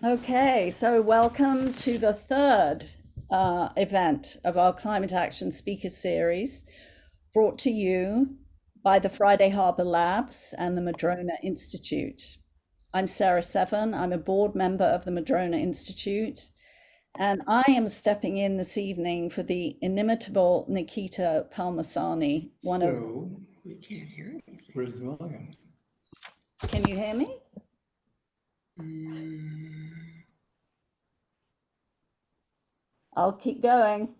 Okay, so welcome to the third event of our Climate Action Speaker Series, brought to you by the Friday Harbor Labs and the Madrona Institute. I'm Sarah Seven. I'm a board member of the Madrona Institute, and I am stepping in this evening for the inimitable Nikita Palmasani, one of... So, we can't hear anything. Where's the volume? Can you hear me? I'll keep going.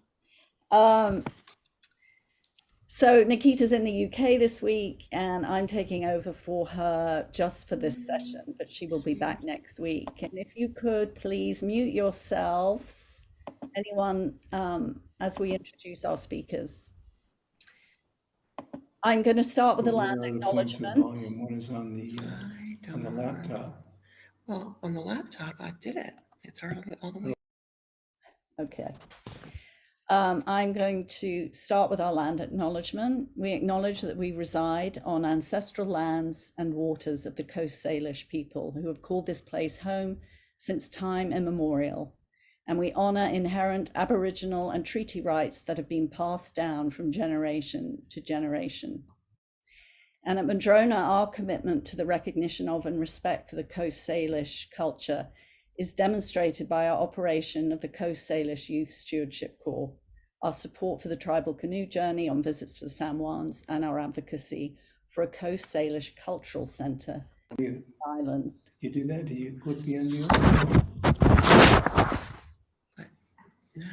So Nikita's in the UK this week, and I'm taking over for her just for this session, but she will be back next week. And if you could please mute yourselves, anyone, as we introduce our speakers. I'm going to start with the land acknowledgement. Volume. One is on the laptop. Well, on the laptop, I did it. It's all the way. Okay. I'm going to start with our land acknowledgement. We acknowledge that we reside on ancestral lands and waters of the Coast Salish people who have called this place home since time immemorial. And we honor inherent Aboriginal and treaty rights that have been passed down from generation to generation. And at Madrona, our commitment to the recognition of and respect for the Coast Salish culture is demonstrated by our operation of the Coast Salish Youth Stewardship Corps, our support for the tribal canoe journey on visits to the San Juans, and our advocacy for a Coast Salish cultural center in the islands. You do that? Do you click the NDO? No.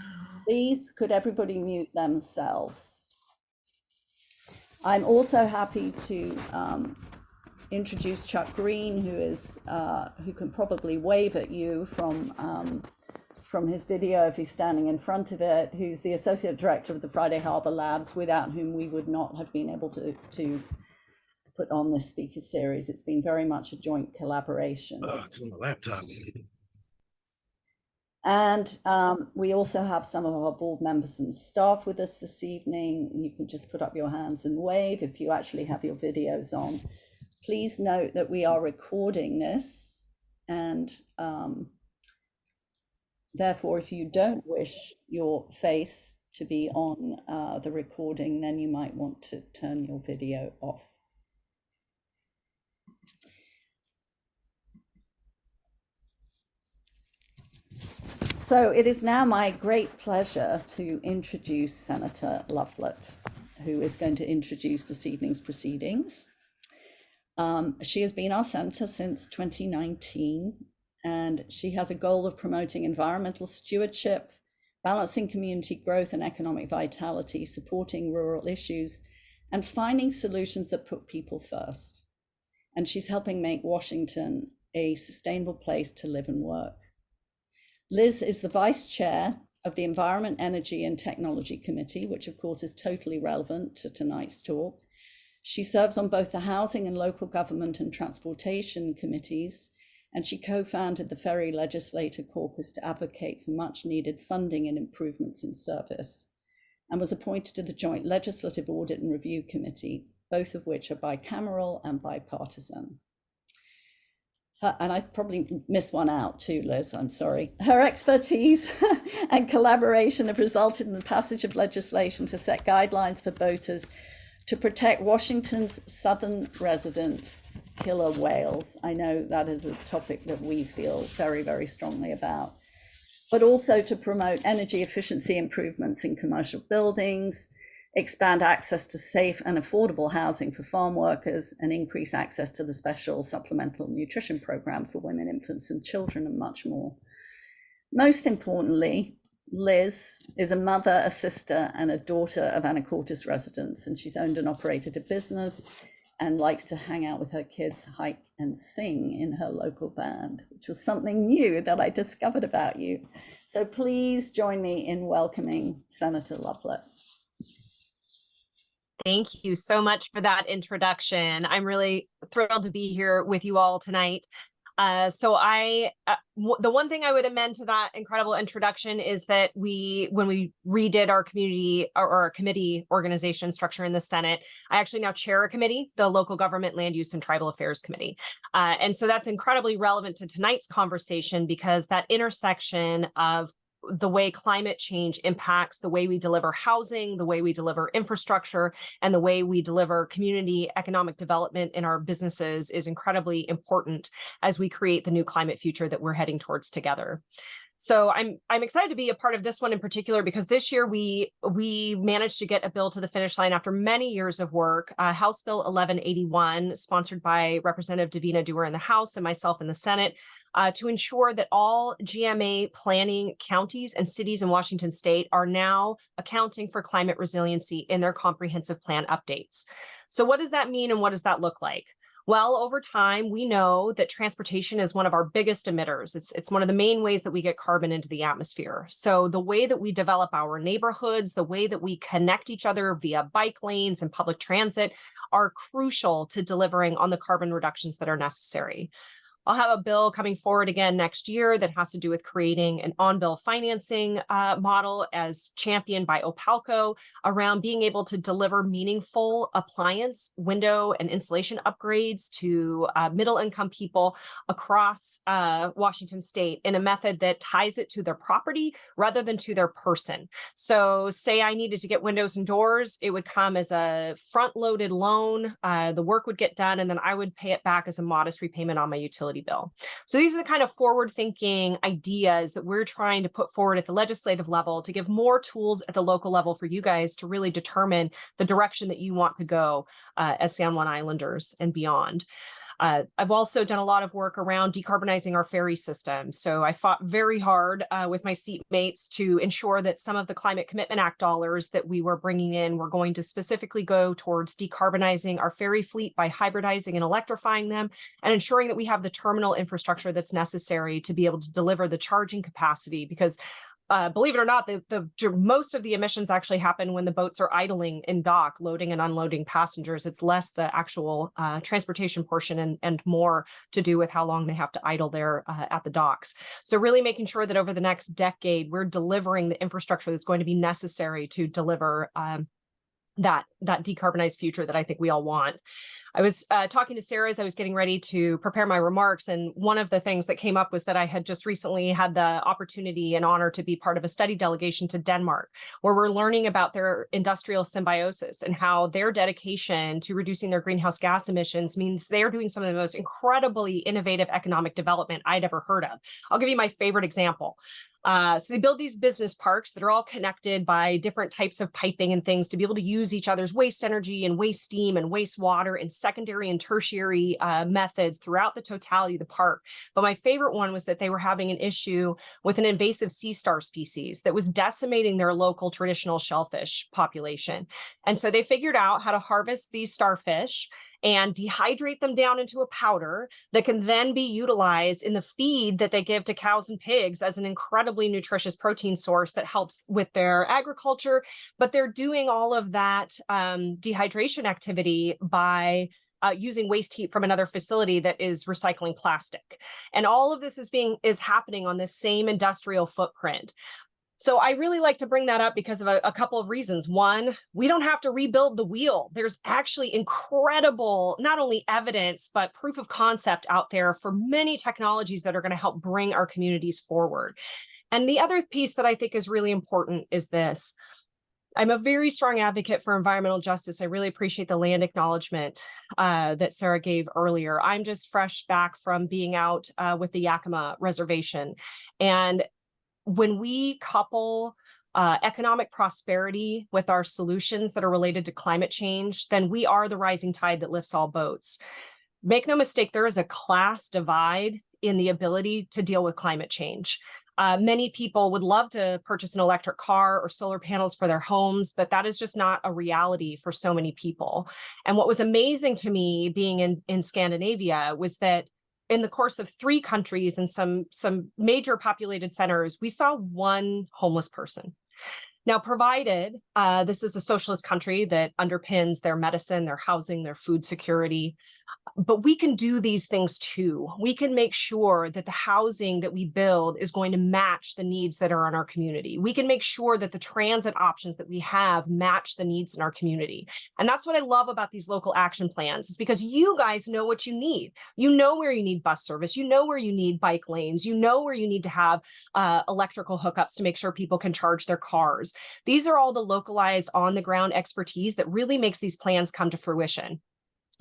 Please, could everybody mute themselves? I'm also happy to introduce Chuck Green, who can probably wave at you from his video if he's standing in front of it, who's the Associate Director of the Friday Harbor Labs, without whom we would not have been able to put on this speaker series. It's been very much a joint collaboration. Oh, it's on the laptop. And we also have some of our board members and staff with us this evening. You can just put up your hands and wave if you actually have your videos on. Please note that we are recording this, and therefore, if you don't wish your face to be on the recording, then you might want to turn your video off. So it is now my great pleasure to introduce Senator Lovelett, who is going to introduce this evening's proceedings. She has been our senator since 2019, and she has a goal of promoting environmental stewardship, balancing community growth and economic vitality, supporting rural issues, and finding solutions that put people first. And she's helping make Washington a sustainable place to live and work. Liz is the vice chair of the Environment, Energy and Technology Committee, which of course is totally relevant to tonight's talk. She serves on both the Housing and Local Government and Transportation Committees, and she co-founded the Ferry Legislator Caucus to advocate for much needed funding and improvements in service, and was appointed to the Joint Legislative Audit and Review Committee, both of which are bicameral and bipartisan. And I probably missed one out too, Liz, I'm sorry. Her expertise and collaboration have resulted in the passage of legislation to set guidelines for boaters to protect Washington's southern resident killer whales. I know that is a topic that we feel very, very strongly about, but also to promote energy efficiency improvements in commercial buildings, expand access to safe and affordable housing for farm workers, and increase access to the special supplemental nutrition program for women, infants, and children, and much more. Most importantly, Liz is a mother, a sister, and a daughter of Anacortes residents, and she's owned and operated a business and likes to hang out with her kids, hike, and sing in her local band, which was something new that I discovered about you. So please join me in welcoming Senator Lovelett. Thank you so much for that introduction. I'm really thrilled to be here with you all tonight. The one thing I would amend to that incredible introduction is that when we redid our community or our committee organization structure in the Senate, I actually now chair a committee, the Local Government, Land Use, and Tribal Affairs Committee. And so that's incredibly relevant to tonight's conversation, because that intersection of the way climate change impacts the way we deliver housing, the way we deliver infrastructure, and the way we deliver community economic development in our businesses is incredibly important as we create the new climate future that we're heading towards together. So I'm excited to be a part of this one in particular, because this year we managed to get a bill to the finish line after many years of work. House Bill 1181, sponsored by Representative Davina Dewar in the House and myself in the Senate, to ensure that all GMA planning counties and cities in Washington state are now accounting for climate resiliency in their comprehensive plan updates. So what does that mean, and what does that look like? Well, over time, we know that transportation is one of our biggest emitters. It's one of the main ways that we get carbon into the atmosphere. So the way that we develop our neighborhoods, the way that we connect each other via bike lanes and public transit are crucial to delivering on the carbon reductions that are necessary. I'll have a bill coming forward again next year that has to do with creating an on-bill financing model as championed by OPALCO around being able to deliver meaningful appliance, window, and insulation upgrades to middle-income people across Washington state in a method that ties it to their property rather than to their person. So say I needed to get windows and doors, it would come as a front-loaded loan. The work would get done, and then I would pay it back as a modest repayment on my utility bill. So these are the kind of forward-thinking ideas that we're trying to put forward at the legislative level to give more tools at the local level for you guys to really determine the direction that you want to go as San Juan Islanders and beyond. I've also done a lot of work around decarbonizing our ferry system. So I fought very hard with my seatmates to ensure that some of the Climate Commitment Act dollars that we were bringing in were going to specifically go towards decarbonizing our ferry fleet by hybridizing and electrifying them, and ensuring that we have the terminal infrastructure that's necessary to be able to deliver the charging capacity, because believe it or not, the most of the emissions actually happen when the boats are idling in dock, loading and unloading passengers. It's less the actual transportation portion and more to do with how long they have to idle there at the docks. So really making sure that over the next decade, we're delivering the infrastructure that's going to be necessary to deliver that decarbonized future that I think we all want. I was talking to Sarah as I was getting ready to prepare my remarks, and one of the things that came up was that I had just recently had the opportunity and honor to be part of a study delegation to Denmark, where we're learning about their industrial symbiosis and how their dedication to reducing their greenhouse gas emissions means they're doing some of the most incredibly innovative economic development I'd ever heard of. I'll give you my favorite example. So they build these business parks that are all connected by different types of piping and things to be able to use each other's waste energy and waste steam and waste water in secondary and tertiary methods throughout the totality of the park. But my favorite one was that they were having an issue with an invasive sea star species that was decimating their local traditional shellfish population. And so they figured out how to harvest these starfish and dehydrate them down into a powder that can then be utilized in the feed that they give to cows and pigs as an incredibly nutritious protein source that helps with their agriculture. But they're doing all of that dehydration activity by using waste heat from another facility that is recycling plastic. And all of this is happening on this same industrial footprint. So I really like to bring that up because of a couple of reasons. One, we don't have to rebuild the wheel. There's actually incredible, not only evidence, but proof of concept out there for many technologies that are going to help bring our communities forward. And the other piece that I think is really important is this. I'm a very strong advocate for environmental justice. I really appreciate the land acknowledgement that Sarah gave earlier. I'm just fresh back from being out with the Yakima Reservation. And when we couple economic prosperity with our solutions that are related to climate change, then we are the rising tide that lifts all boats. Make no mistake, there is a class divide in the ability to deal with climate change. Many people would love to purchase an electric car or solar panels for their homes, but that is just not a reality for so many people. And what was amazing to me being in Scandinavia was that in the course of 3 countries and some major populated centers, we saw one homeless person. Now, provided this is a socialist country that underpins their medicine, their housing, their food security, But we can do these things too. We can make sure that the housing that we build is going to match the needs that are in our community. We can make sure that the transit options that we have match the needs in our community. And that's what I love about these local action plans, is because you guys know what you need. You know where you need bus service. You know where you need bike lanes. You know where you need to have electrical hookups to make sure people can charge their cars. These are all the localized on the ground expertise that really makes these plans come to fruition.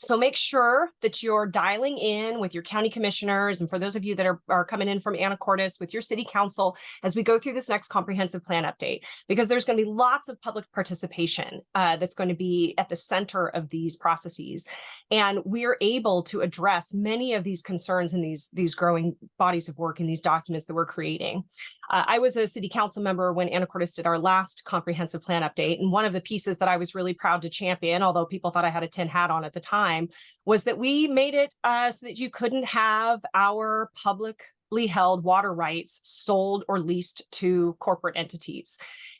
So make sure that you're dialing in with your county commissioners, and for those of you that are coming in from Anacortes, with your city council as we go through this next comprehensive plan update, because there's going to be lots of public participation that's going to be at the center of these processes. And we're able to address many of these concerns in these growing bodies of work in these documents that we're creating. I was a city council member when Anacortes did our last comprehensive plan update. And one of the pieces that I was really proud to champion, although people thought I had a tin hat on at the time, was that we made it so that you couldn't have our publicly held water rights sold or leased to corporate entities.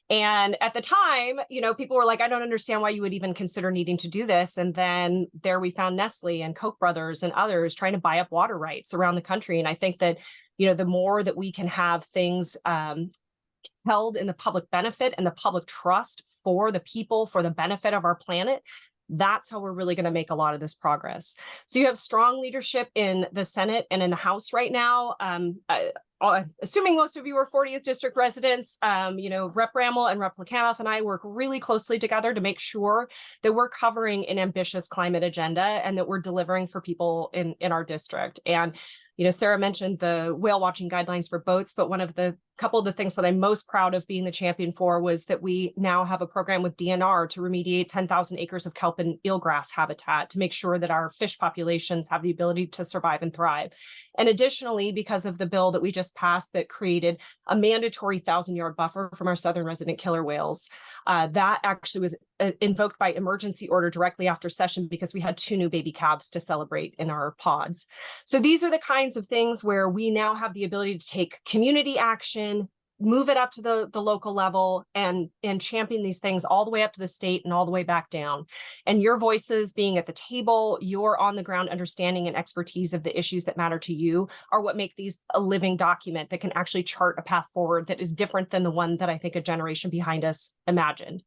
And at the time, people were like, I don't understand why you would even consider needing to do this. And then there we found Nestle and Koch brothers and others trying to buy up water rights around the country. And I think that, the more that we can have things held in the public benefit and the public trust for the people, for the benefit of our planet, that's how we're really going to make a lot of this progress. So you have strong leadership in the Senate and in the House right now. Assuming most of you are 40th District residents, Rep. Bramwell and Rep. Lacanoff and I work really closely together to make sure that we're covering an ambitious climate agenda and that we're delivering for people in our district. And Sarah mentioned the whale watching guidelines for boats, but one of the couple of the things that I'm most proud of being the champion for was that we now have a program with DNR to remediate 10,000 acres of kelp and eelgrass habitat to make sure that our fish populations have the ability to survive and thrive. And additionally, because of the bill that we just passed that created a mandatory 1,000-yard buffer from our southern resident killer whales, that actually was invoked by emergency order directly after session because we had 2 new baby calves to celebrate in our pods. So these are the kinds of things where we now have the ability to take community action, move it up to the local level, and champion these things all the way up to the state and all the way back down. And your voices being at the table, your on the ground understanding and expertise of the issues that matter to you are what make these a living document that can actually chart a path forward that is different than the one that I think a generation behind us imagined.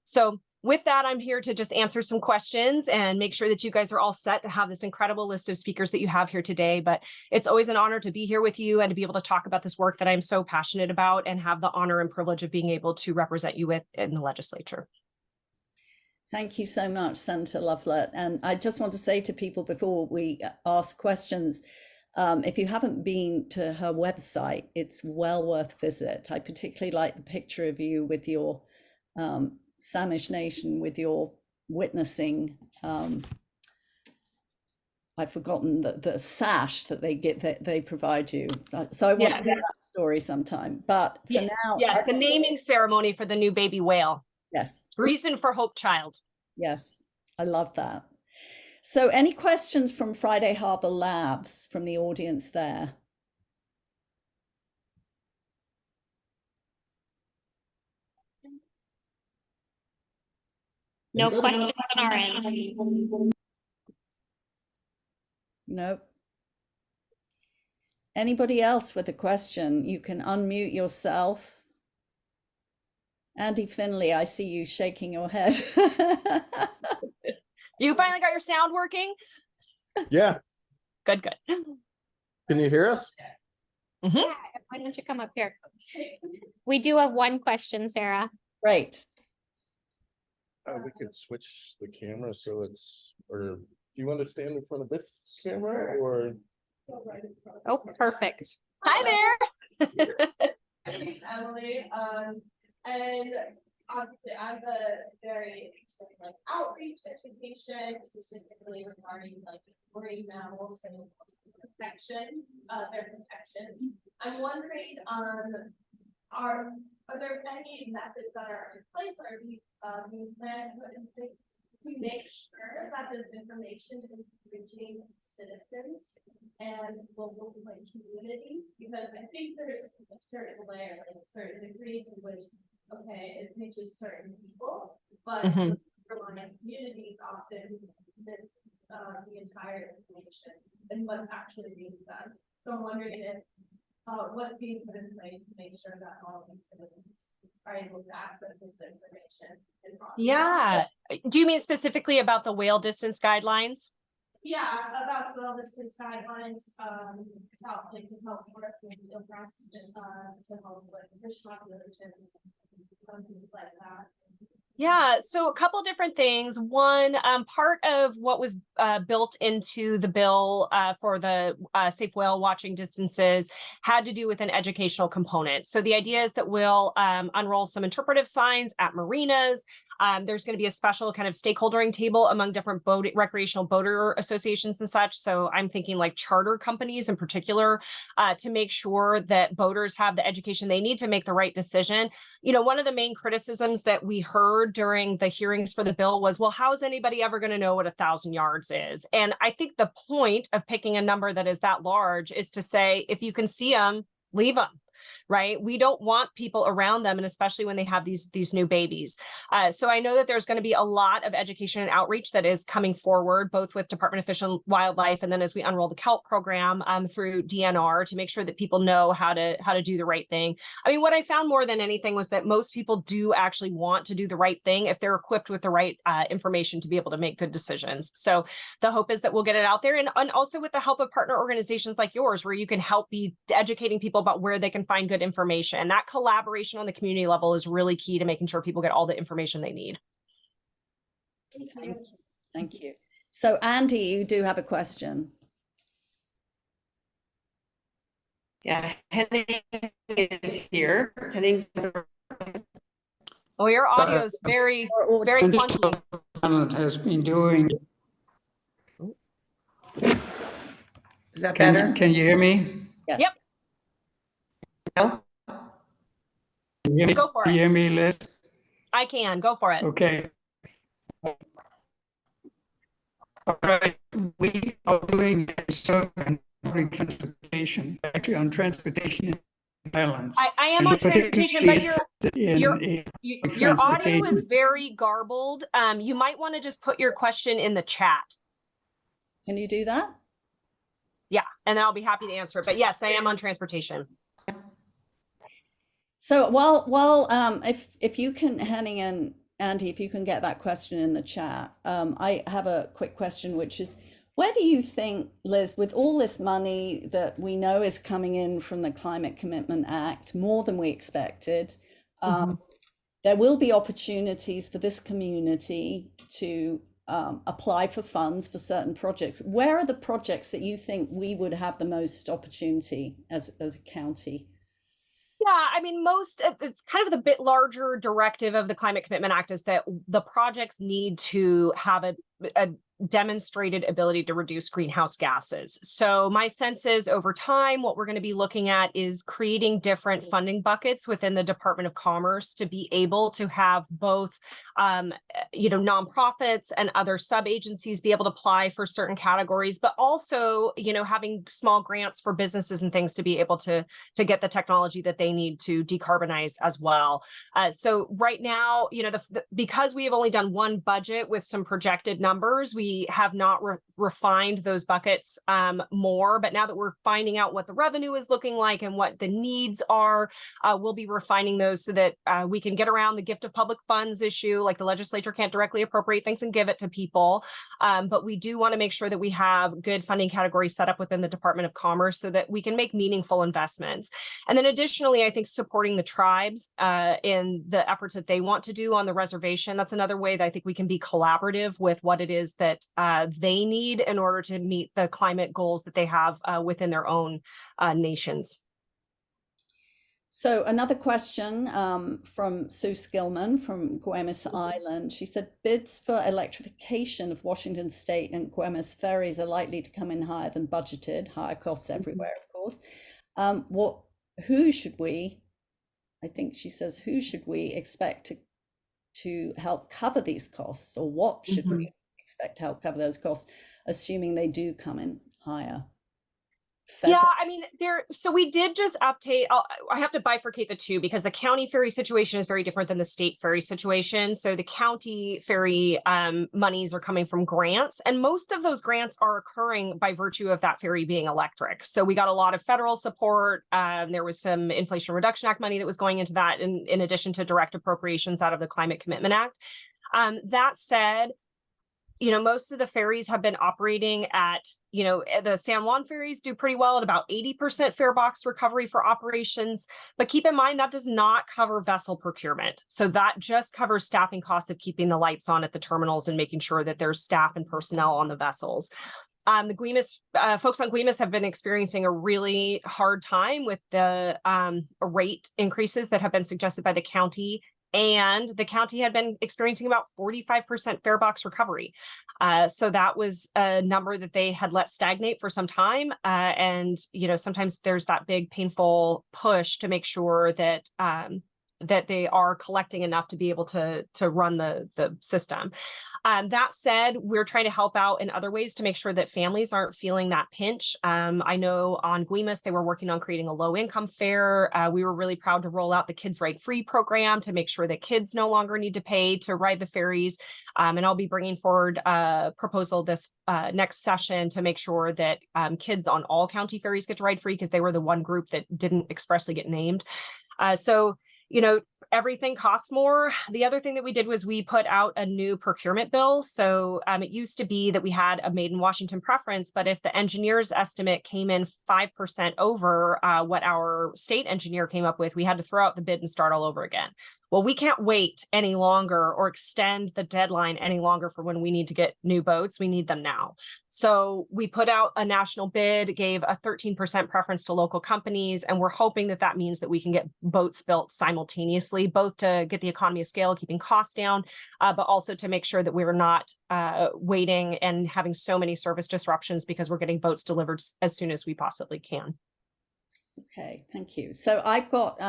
So with that, I'm here to just answer some questions and make sure that you guys are all set to have this incredible list of speakers that you have here today. But it's always an honor to be here with you and to be able to talk about this work that I'm so passionate about and have the honor and privilege of being able to represent you with in the legislature. Thank you so much, Senator Lovelett. And I just want to say to people before we ask questions, if you haven't been to her website, it's well worth a visit. I particularly like the picture of you with your Samish Nation, with your witnessing. I've forgotten the sash that they provide you. So I want to hear that story sometime. But for now, the naming ceremony for the new baby whale. Yes. Reason for Hope Child. Yes, I love that. So any questions from Friday Harbor Labs from the audience there? No questions on our end. Nope. Anybody else with a question? You can unmute yourself. Andy Finley, I see you shaking your head. You finally got your sound working? Yeah. Good. Can you hear us? Mm-hmm. Yeah, why don't you come up here? We do have one question, Sarah. Great. We could switch the camera so or do you want to stand in front of this camera or? Oh, perfect. Hi there. Emily, and obviously I'm very interested in outreach education, specifically regarding marine mammals and protection, their protection. I'm wondering, are there any methods that are in place, or being planned to make sure that this information is reaching citizens and local communities? Because I think there's a certain layer, a certain degree to which, okay, it reaches certain people, but for my communities, often this the entire information and what's actually being done. So I'm wondering if, what's being put in place to make sure that all these citizens are able to access this information. Yeah. Do you mean specifically about the whale distance guidelines? Yeah, about the distance guidelines, how they can help for us and programs, to help with fish populations, things like that. Yeah, so a couple different things. One, part of what was built into the bill for the safe whale watching distances had to do with an educational component. So the idea is that we'll unroll some interpretive signs at marinas. There's going to be a special kind of stakeholdering table among different recreational boater associations and such. So I'm thinking like charter companies in particular, to make sure that boaters have the education they need to make the right decision. You know, one of the main criticisms that we heard during the hearings for the bill was, well, how is anybody ever going to know what 1,000 yards is? And I think the point of picking a number that is that large is to say, if you can see them, leave them. Right? We don't want people around them, and especially when they have these new babies. So I know that there's going to be a lot of education and outreach that is coming forward, both with Department of Fish and Wildlife, and then as we unroll the kelp program through DNR to make sure that people know how to do the right thing. I mean, what I found more than anything was that most people do actually want to do the right thing if they're equipped with the right information to be able to make good decisions. So the hope is that we'll get it out there, and also with the help of partner organizations like yours, where you can help be educating people about where they can find good information. That collaboration on the community level is really key to making sure people get all the information they need. Thank you. So Andy, you do have a question. Yeah, Henning is here. Henning. Oh, your audio is very clunky. Has been doing. Is that better? Can you hear me? Yes. Yep. No? Go for it. Can you hear me, Liz? I can. Go for it. Okay. All right. We are doing a survey on public transportation, actually on transportation in islands. I am on transportation, but your audio is very garbled. You might want to just put your question in the chat. Can you do that? Yeah, and then I'll be happy to answer it. But yes, I am on transportation. So if you can, Henning and Andy, if you can get that question in the chat, I have a quick question, which is, where do you think, Liz, with all this money that we know is coming in from the Climate Commitment Act, more than we expected, there will be opportunities for this community to apply for funds for certain projects. Where are the projects that you think we would have the most opportunity as a county? Yeah, I mean, it's kind of the bit larger directive of the Climate Commitment Act is that the projects need to have a demonstrated ability to reduce greenhouse gases. So my sense is over time, what we're going to be looking at is creating different funding buckets within the Department of Commerce to be able to have both, nonprofits and other sub-agencies be able to apply for certain categories, but also, having small grants for businesses and things to be able to get the technology that they need to decarbonize as well. So right now, because we have only done one budget with some projected numbers, we have not refined those buckets more, but now that we're finding out what the revenue is looking like and what the needs are, we'll be refining those so that we can get around the gift of public funds issue, like the legislature can't directly appropriate things and give it to people. But we do want to make sure that we have good funding categories set up within the Department of Commerce so that we can make meaningful investments. And then additionally, I think supporting the tribes in the efforts that they want to do on the reservation, that's another way that I think we can be collaborative with what it is that they need in order to meet the climate goals that they have within their own nations. So another question from Sue Skillman from Guaymas Island. She said, bids for electrification of Washington State and Guaymas ferries are likely to come in higher than budgeted, higher costs everywhere, of course. Who should we expect to help cover these costs, or what should we expect to help cover those costs, assuming they do come in higher? federal? Yeah, I mean, so we did just update, I have to bifurcate the two because the county ferry situation is very different than the state ferry situation. So the county ferry monies are coming from grants, and most of those grants are occurring by virtue of that ferry being electric. So we got a lot of federal support. There was some Inflation Reduction Act money that was going into that in addition to direct appropriations out of the Climate Commitment Act. That said, most of the ferries have been operating at, the San Juan ferries do pretty well at about 80% fare box recovery for operations. But keep in mind, that does not cover vessel procurement. So that just covers staffing costs of keeping the lights on at the terminals and making sure that there's staff and personnel on the vessels. The Guimas folks on Guimas have been experiencing a really hard time with the rate increases that have been suggested by the county. And the county had been experiencing about 45% fare box recovery. So that was a number that they had let stagnate for some time. And, sometimes there's that big painful push to make sure that that they are collecting enough to be able to run the system. That said, we're trying to help out in other ways to make sure that families aren't feeling that pinch. I know on Guimas, they were working on creating a low income fare. We were really proud to roll out the Kids Ride Free program to make sure that kids no longer need to pay to ride the ferries. And I'll be bringing forward a proposal this next session to make sure that kids on all county ferries get to ride free, because they were the one group that didn't expressly get named. So everything costs more. The other thing that we did was we put out a new procurement bill. So it used to be that we had a made in Washington preference, but if the engineer's estimate came in 5% over what our state engineer came up with, we had to throw out the bid and start all over again. Well, we can't wait any longer or extend the deadline any longer for when we need to get new boats. We need them now. So we put out a national bid, gave a 13% preference to local companies, and we're hoping that that means that we can get boats built simultaneously, both to get the economy of scale, keeping costs down, but also to make sure that we're not waiting and having so many service disruptions because we're getting boats delivered as soon as we possibly can. Okay, thank you. So I've got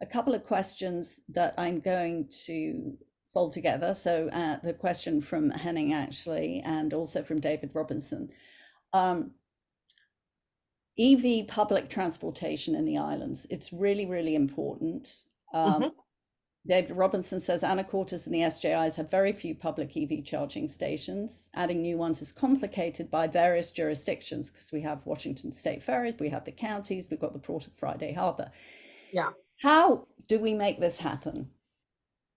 a couple of questions that I'm going to fold together. So the question from Henning actually, and also from David Robinson. EV public transportation in the islands, it's really, really important. David Robinson says Anacortes and the SJIs have very few public EV charging stations. Adding new ones is complicated by various jurisdictions because we have Washington State ferries, we have the counties, we've got the Port of Friday Harbor. Yeah. How do we make this happen?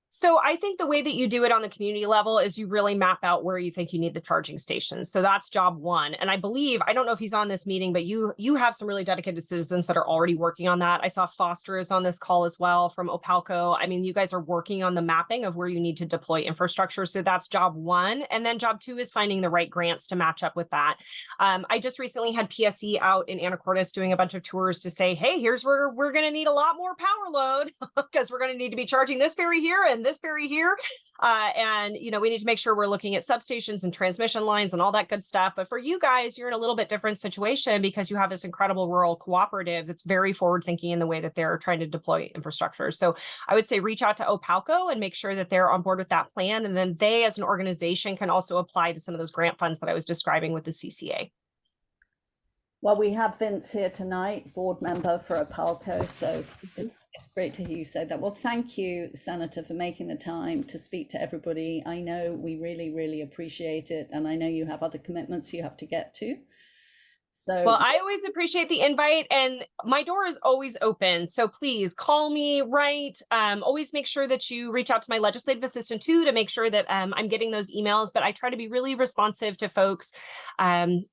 So I think the way that you do it on the community level is you really map out where you think you need the charging stations. So that's job one. And I believe, I don't know if he's on this meeting, but you have some really dedicated citizens that are already working on that. I saw Foster is on this call as well from OPALCO. I mean, you guys are working on the mapping of where you need to deploy infrastructure. So that's job one. And then job two is finding the right grants to match up with that. I just recently had PSE out in Anacortes doing a bunch of tours to say, hey, here's where we're going to need a lot more power load because we're going to need to be charging this ferry here and this ferry here. And, we need to make sure we're looking at substations and transmission lines and all that good stuff. But for you guys, you're in a little bit different situation because you have this incredible rural cooperative that's very forward thinking in the way that they're trying to deploy infrastructure. So I would say reach out to OPALCO and make sure that they're on board with that plan. And then they, as an organization, can also apply to some of those grant funds that I was describing with the CCA. Well, we have Vince here tonight, board member for OPALCO, so it's great to hear you say that. Well, thank you, Senator, for making the time to speak to everybody. I know we really, really appreciate it, and I know you have other commitments you have to get to. So, well, I always appreciate the invite, and my door is always open. So please call me, write. Always make sure that you reach out to my legislative assistant too to make sure that I'm getting those emails. But I try to be really responsive to folks, and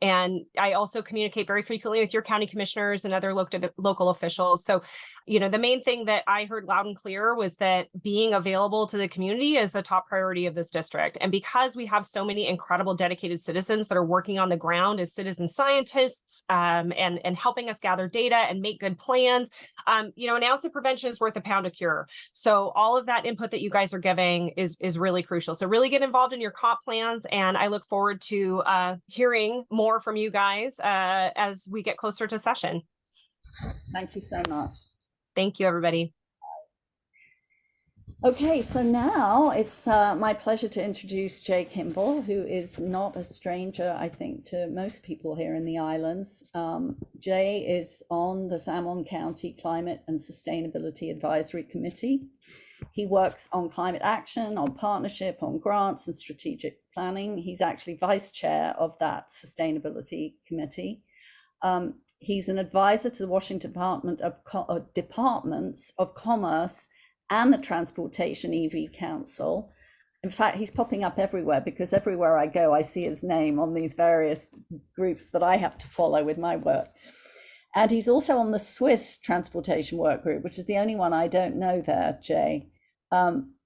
I also communicate very frequently with your county commissioners and other local officials. So, the main thing that I heard loud and clear was that being available to the community is the top priority of this district. And because we have so many incredible dedicated citizens that are working on the ground as citizen scientists and helping us gather data and make good plans, an ounce of prevention is worth a pound of cure. So all of that input that you guys are giving is really crucial. So really get involved in your comp plans. And I look forward to hearing more from you guys as we get closer to session. thank you so much. Thank you, everybody. Okay, so now it's my pleasure to introduce Jay Kimball, who is not a stranger, I think, to most people here in the islands. Jay is on the San Juan County Climate and Sustainability Advisory Committee. He works on climate action, on partnership, on grants and strategic planning. He's actually vice chair of that sustainability committee. He's an advisor to the Washington Departments of Commerce and the Transportation EV Council. In fact, he's popping up everywhere because everywhere I go, I see his name on these various groups that I have to follow with my work. And he's also on the Swiss Transportation Work Group, which is the only one I don't know there, Jay.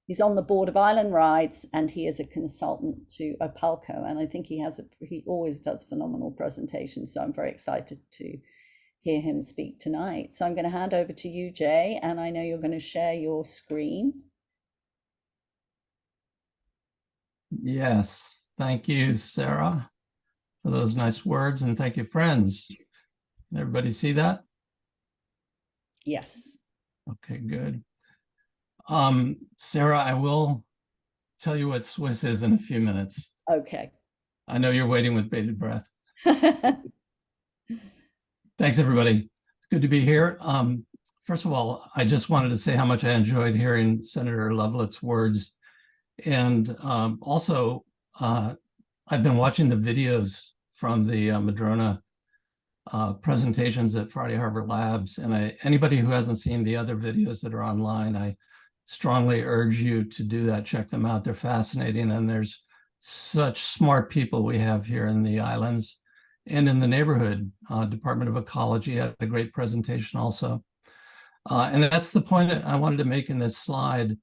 He's on the board of Island Rides, and he is a consultant to OPALCO. And I think he always does phenomenal presentations. So I'm very excited to hear him speak tonight. So I'm going to hand over to you, Jay, and I know you're going to share your screen. Yes, thank you, Sarah, for those nice words, and thank you, friends. Can everybody see that? Yes. Okay, good. Sarah, I will tell you what Swiss is in a few minutes. Okay. I know you're waiting with bated breath. Thanks, everybody. It's good to be here. First of all, I just wanted to say how much I enjoyed hearing Senator Lovelett's words. And also, I've been watching the videos from the Madrona presentations at Friday Harbor Labs. And anybody who hasn't seen the other videos that are online, I strongly urge you to do that. Check them out. They're fascinating. And there's such smart people we have here in the islands and in the neighborhood. Department of Ecology had a great presentation also. And that's the point that I wanted to make in this slide.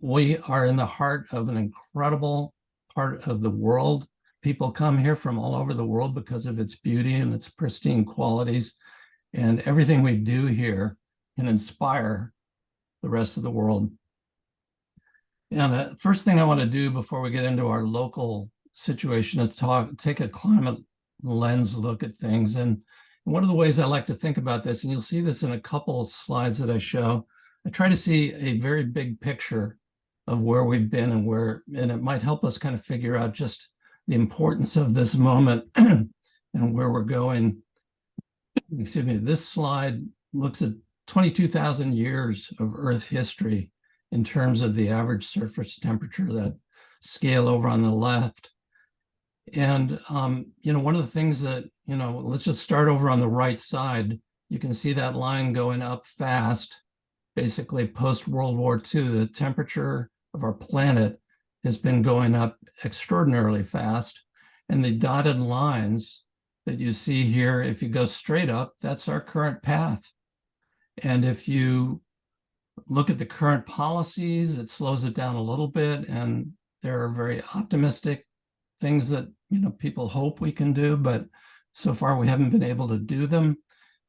We are in the heart of an incredible part of the world. People come here from all over the world because of its beauty and its pristine qualities. And everything we do here can inspire the rest of the world. And the first thing I want to do before we get into our local situation is take a climate lens look at things. And one of the ways I like to think about this, and you'll see this in a couple of slides that I show, I try to see a very big picture of where we've been and it might help us kind of figure out just the importance of this moment and where we're going. Excuse me, this slide looks at 22,000 years of Earth history in terms of the average surface temperature, that scale over on the left. And, one of the things that, let's just start over on the right side. You can see that line going up fast. Basically, post-World War II, the temperature of our planet has been going up extraordinarily fast. And the dotted lines that you see here, if you go straight up, that's our current path. And if you look at the current policies, it slows it down a little bit. And there are very optimistic things that people hope we can do, but so far we haven't been able to do them.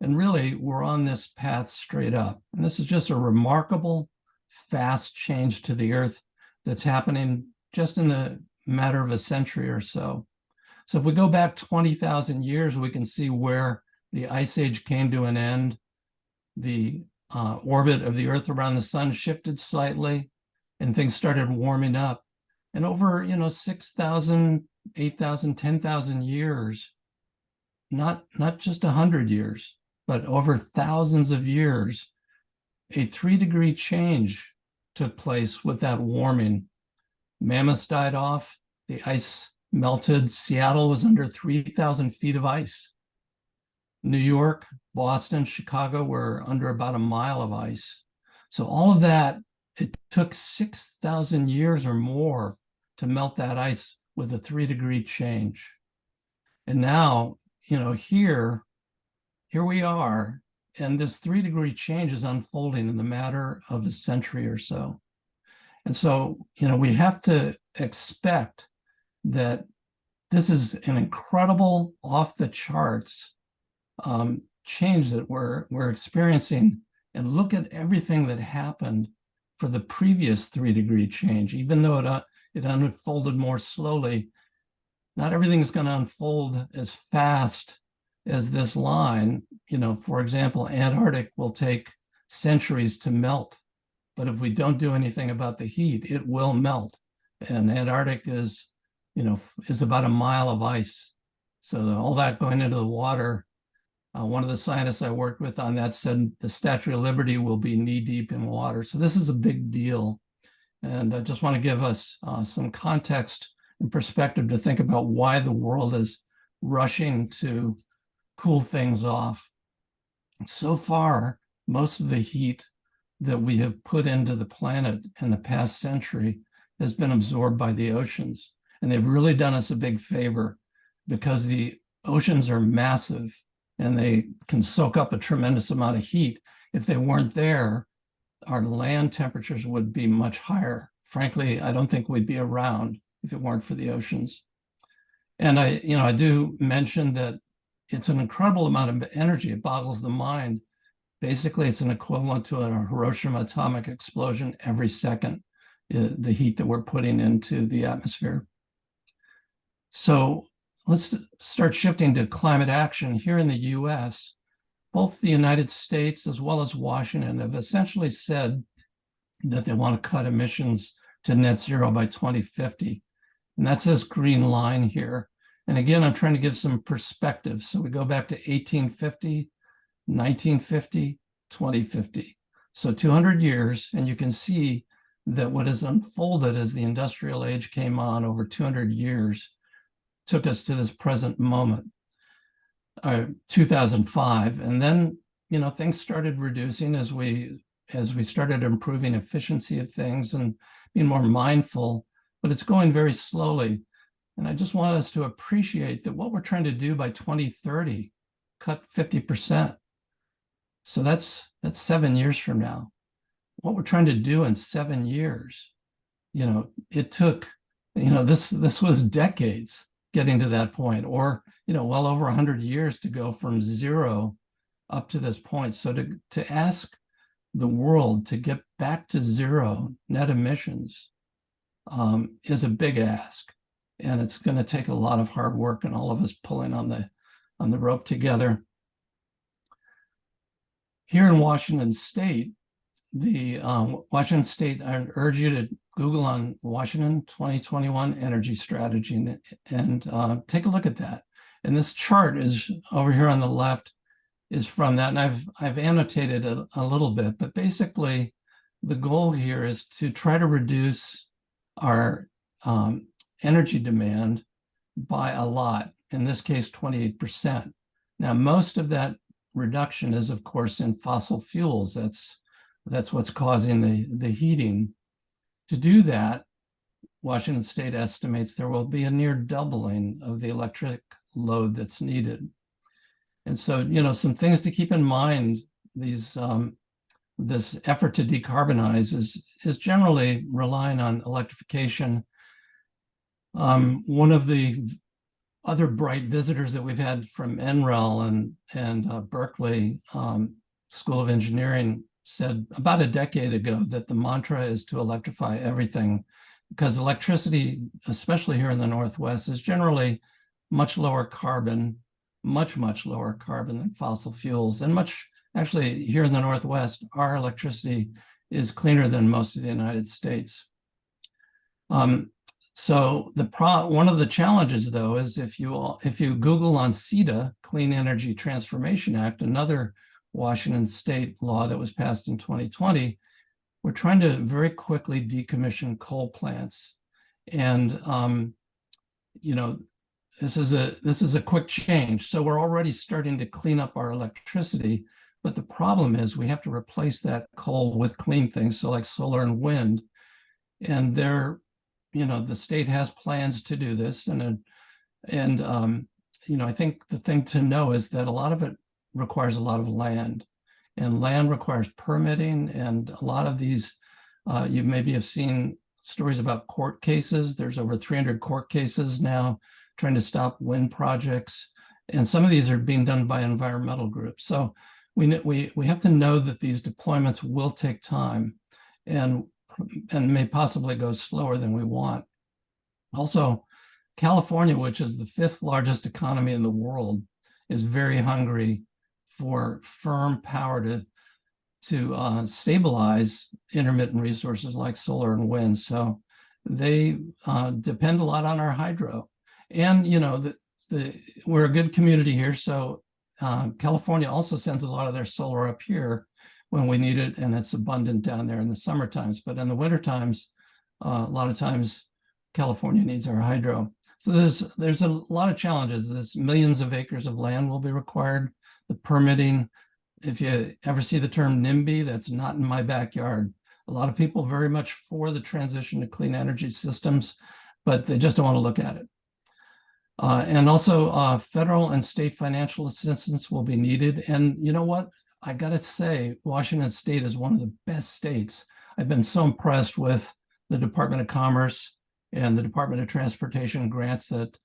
And really, we're on this path straight up. And this is just a remarkable, fast change to the Earth that's happening just in the matter of a century or so. So if we go back 20,000 years, we can see where the Ice Age came to an end. The orbit of the Earth around the sun shifted slightly, and things started warming up. And over, 6,000, 8,000, 10,000 years, not just 100 years, but over thousands of years, a 3-degree change took place with that warming. Mammoths died off, the ice melted, Seattle was under 3,000 feet of ice. New York, Boston, Chicago were under about a mile of ice. So all of that, it took 6,000 years or more to melt that ice with a 3-degree change. And now, here we are, and this 3-degree change is unfolding in the matter of a century or so. And so, we have to expect that this is an incredible, off the charts change that we're experiencing. And look at everything that happened for the previous 3-degree change. Even though it unfolded more slowly, not everything is going to unfold as fast as this line. For example, Antarctic will take centuries to melt But if we don't do anything about the heat, it will melt. And Antarctic is, is about a mile of ice. So all that going into the water, one of the scientists I worked with on that said the Statue of Liberty will be knee deep in water. So this is a big deal. And I just want to give us some context and perspective to think about why the world is rushing to cool things off. So far, most of the heat that we have put into the planet in the past century has been absorbed by the oceans. And they've really done us a big favor because the oceans are massive and they can soak up a tremendous amount of heat. If they weren't there, our land temperatures would be much higher. Frankly, I don't think we'd be around if it weren't for the oceans. And I do mention that it's an incredible amount of energy. It boggles the mind. Basically, it's an equivalent to a Hiroshima atomic explosion every second, the heat that we're putting into the atmosphere. So let's start shifting to climate action. Here in the US, both the United States as well as Washington have essentially said that they want to cut emissions to net zero by 2050. And that's this green line here. And again, I'm trying to give some perspective. So we go back to 1850, 1950, 2050. So 200 years, and you can see that what has unfolded as the industrial age came on over 200 years took us to this present moment, 2005. And then, things started reducing as we started improving efficiency of things and being more mindful, but it's going very slowly. And I just want us to appreciate that what we're trying to do by 2030, cut 50%. So that's 7 years from now. What we're trying to do in 7 years, it took, this was decades getting to that point, or, well over 100 years to go from zero up to this point. So to ask the world to get back to zero net emissions is a big ask. And it's going to take a lot of hard work and all of us pulling on the rope together. Here in Washington State, I urge you to Google on Washington 2021 Energy Strategy and take a look at that. And this chart is over here on the left is from that. And I've annotated it a little bit, but basically the goal here is to try to reduce our energy demand by a lot, in this case, 28%. Now, most of that reduction is, of course, in fossil fuels. That's what's causing the heating. To do that, Washington State estimates there will be a near doubling of the electric load that's needed. And so, some things to keep in mind, this effort to decarbonize is generally relying on electrification. One of the other bright visitors that we've had from NREL and Berkeley School of Engineering said about a decade ago that the mantra is to electrify everything, because electricity, especially here in the Northwest, is generally much lower carbon, much lower carbon than fossil fuels. And actually here in the Northwest, our electricity is cleaner than most of the United States. So one of the challenges, though, is if you Google on CETA, Clean Energy Transformation Act, another Washington State law that was passed in 2020, we're trying to very quickly decommission coal plants. And this is a quick change. So we're already starting to clean up our electricity, but the problem is we have to replace that coal with clean things, so like solar and wind. And the state has plans to do this, and I think the thing to know is that a lot of it requires a lot of land, and land requires permitting. And a lot of these, you maybe have seen stories about court cases. There's over 300 court cases now trying to stop wind projects, and some of these are being done by environmental groups. So we have to know that these deployments will take time and may possibly go slower than we want. Also, California, which is the 5th largest economy in the world, is very hungry for firm power to stabilize intermittent resources like solar and wind. So they depend a lot on our hydro. And, you know, we're a good community here. So California also sends a lot of their solar up here when we need it, and it's abundant down there in the summer times. But in the winter times, a lot of times California needs our hydro. So there's a lot of challenges. There's millions of acres of land will be required. The permitting, if you ever see the term NIMBY, that's not in my backyard. A lot of people very much for the transition to clean energy systems, but they just don't want to look at it. And also federal and state financial assistance will be needed. And you know what? I got to say, Washington State is one of the best states. I've been so impressed with the Department of Commerce and the Department of Transportation grants that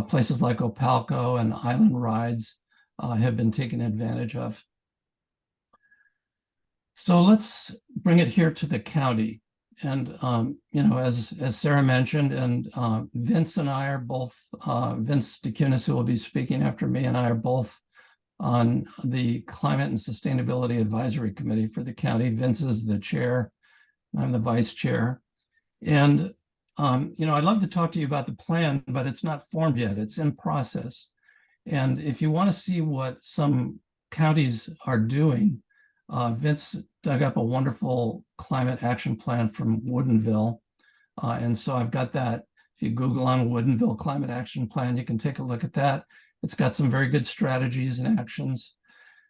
places like OPALCO and Island Rides have been taken advantage of. So let's bring it here to the county. And, you know, as Sarah mentioned, and Vince and I are both, Vince Dauciunas, who will be speaking after me, and I are both on the Climate and Sustainability Advisory Committee for the county. Vince is the chair, I'm the vice chair. And, you know, I'd love to talk to you about the plan, but it's not formed yet, it's in process. And if you want to see what some counties are doing, Vince dug up a wonderful climate action plan from Woodinville. And so I've got that. If you Google on Woodinville Climate Action Plan, you can take a look at that. It's got some very good strategies and actions.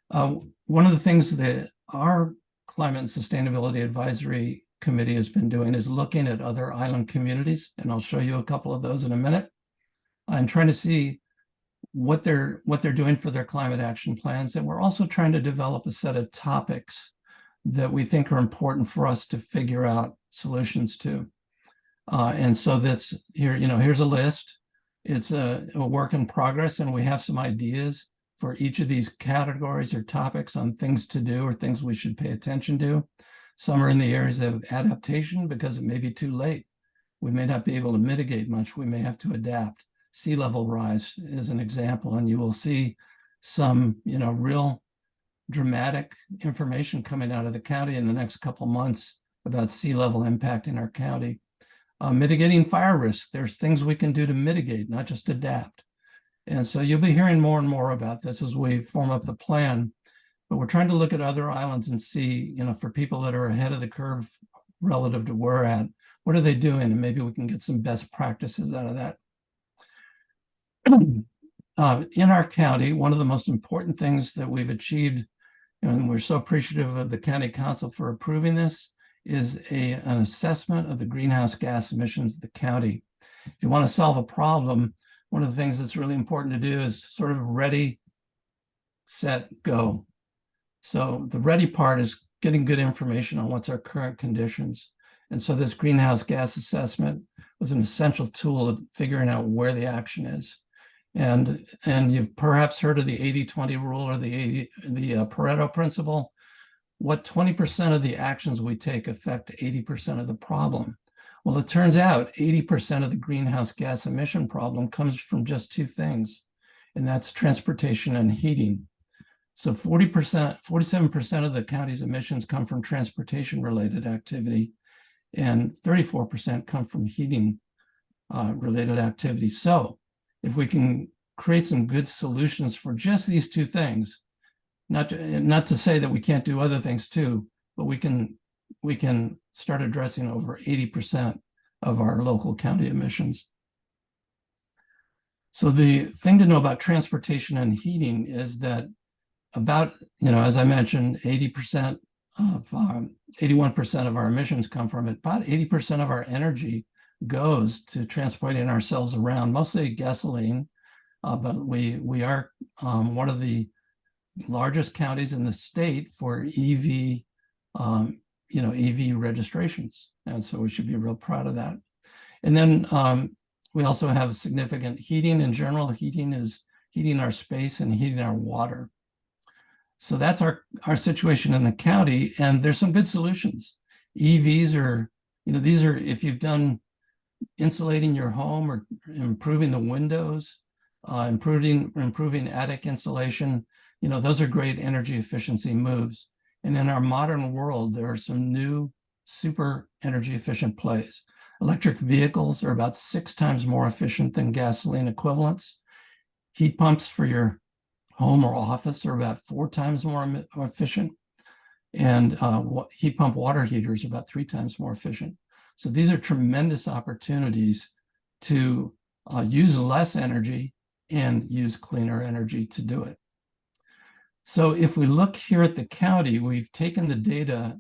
One of the things that our Climate and Sustainability Advisory Committee has been doing is looking at other island communities, and I'll show you a couple of those in a minute, and trying to see what they're doing for their climate action plans. And we're also trying to develop a set of topics that we think are important for us to figure out solutions to. And so that's here, you know, here's a list. It's a work in progress, and we have some ideas for each of these categories or topics on things to do or things we should pay attention to. Some are in the areas of adaptation because it may be too late. We may not be able to mitigate much. We may have to adapt. Sea level rise is an example, and you will see some, you know, real dramatic information coming out of the county in the next couple months about sea level impact in our county. Mitigating fire risk, there's things we can do to mitigate, not just adapt. And so you'll be hearing more and more about this as we form up the plan. But we're trying to look at other islands and see, you know, for people that are ahead of the curve relative to where we're at, what are they doing? And maybe we can get some best practices out of that. In our county, one of the most important things that we've achieved, and we're so appreciative of the county council for approving this, is an assessment of the greenhouse gas emissions of the county. If you want to solve a problem, one of the things that's really important to do is sort of ready, set, go. So the ready part is getting good information on what's our current conditions. And so this greenhouse gas assessment was an essential tool of figuring out where the action is. And you've perhaps heard of the 80-20 rule or the Pareto principle. What 20% of the actions we take affect 80% of the problem. Well, it turns out 80% of the greenhouse gas emission problem comes from just two things, and that's transportation and heating. So 47% of the county's emissions come from transportation-related activity, and 34% come from heating related activity. So if we can create some good solutions for just these two things, not to say that we can't do other things too, but we can start addressing over 80% of our local county emissions. So the thing to know about transportation and heating is that about, you know, as I mentioned, 81% of our emissions come from it. About 80% of our energy goes to transporting ourselves around, mostly gasoline, but we are one of the largest counties in the state for EV, EV registrations. And so we should be real proud of that. And then we also have significant heating in general. Heating is heating our space and heating our water. So that's our situation in the county. And there's some good solutions. EVs are, these are, if you've done insulating your home or improving the windows, improving attic insulation, those are great energy efficiency moves. And in our modern world, there are some new super energy efficient plays. Electric vehicles are about 6 times more efficient than gasoline equivalents. Heat pumps for your home or office are about 4 times more efficient. And heat pump water heaters are about 3 times more efficient. So these are tremendous opportunities to use less energy and use cleaner energy to do it. So if we look here at the county, we've taken the data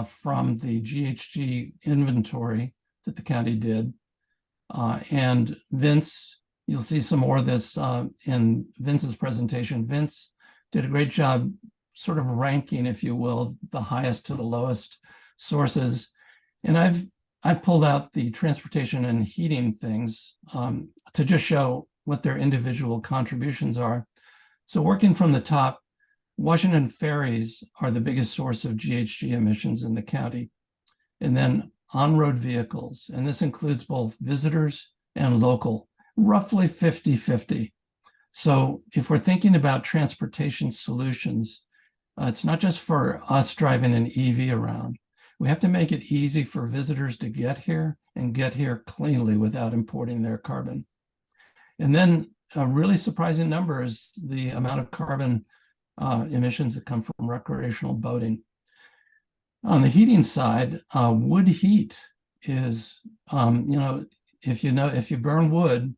from the GHG inventory that the county did. And Vince, you'll see some more of this in Vince's presentation. Vince did a great job sort of ranking, if you will, the highest to the lowest sources. And I've pulled out the transportation and heating things to just show what their individual contributions are. So working from the top, Washington ferries are the biggest source of GHG emissions in the county. And then on-road vehicles, and this includes both visitors and local, roughly 50-50. So if we're thinking about transportation solutions, it's not just for us driving an EV around. We have to make it easy for visitors to get here and get here cleanly without importing their carbon. And then a really surprising number is the amount of carbon emissions that come from recreational boating. On the heating side, wood heat is, if you burn wood,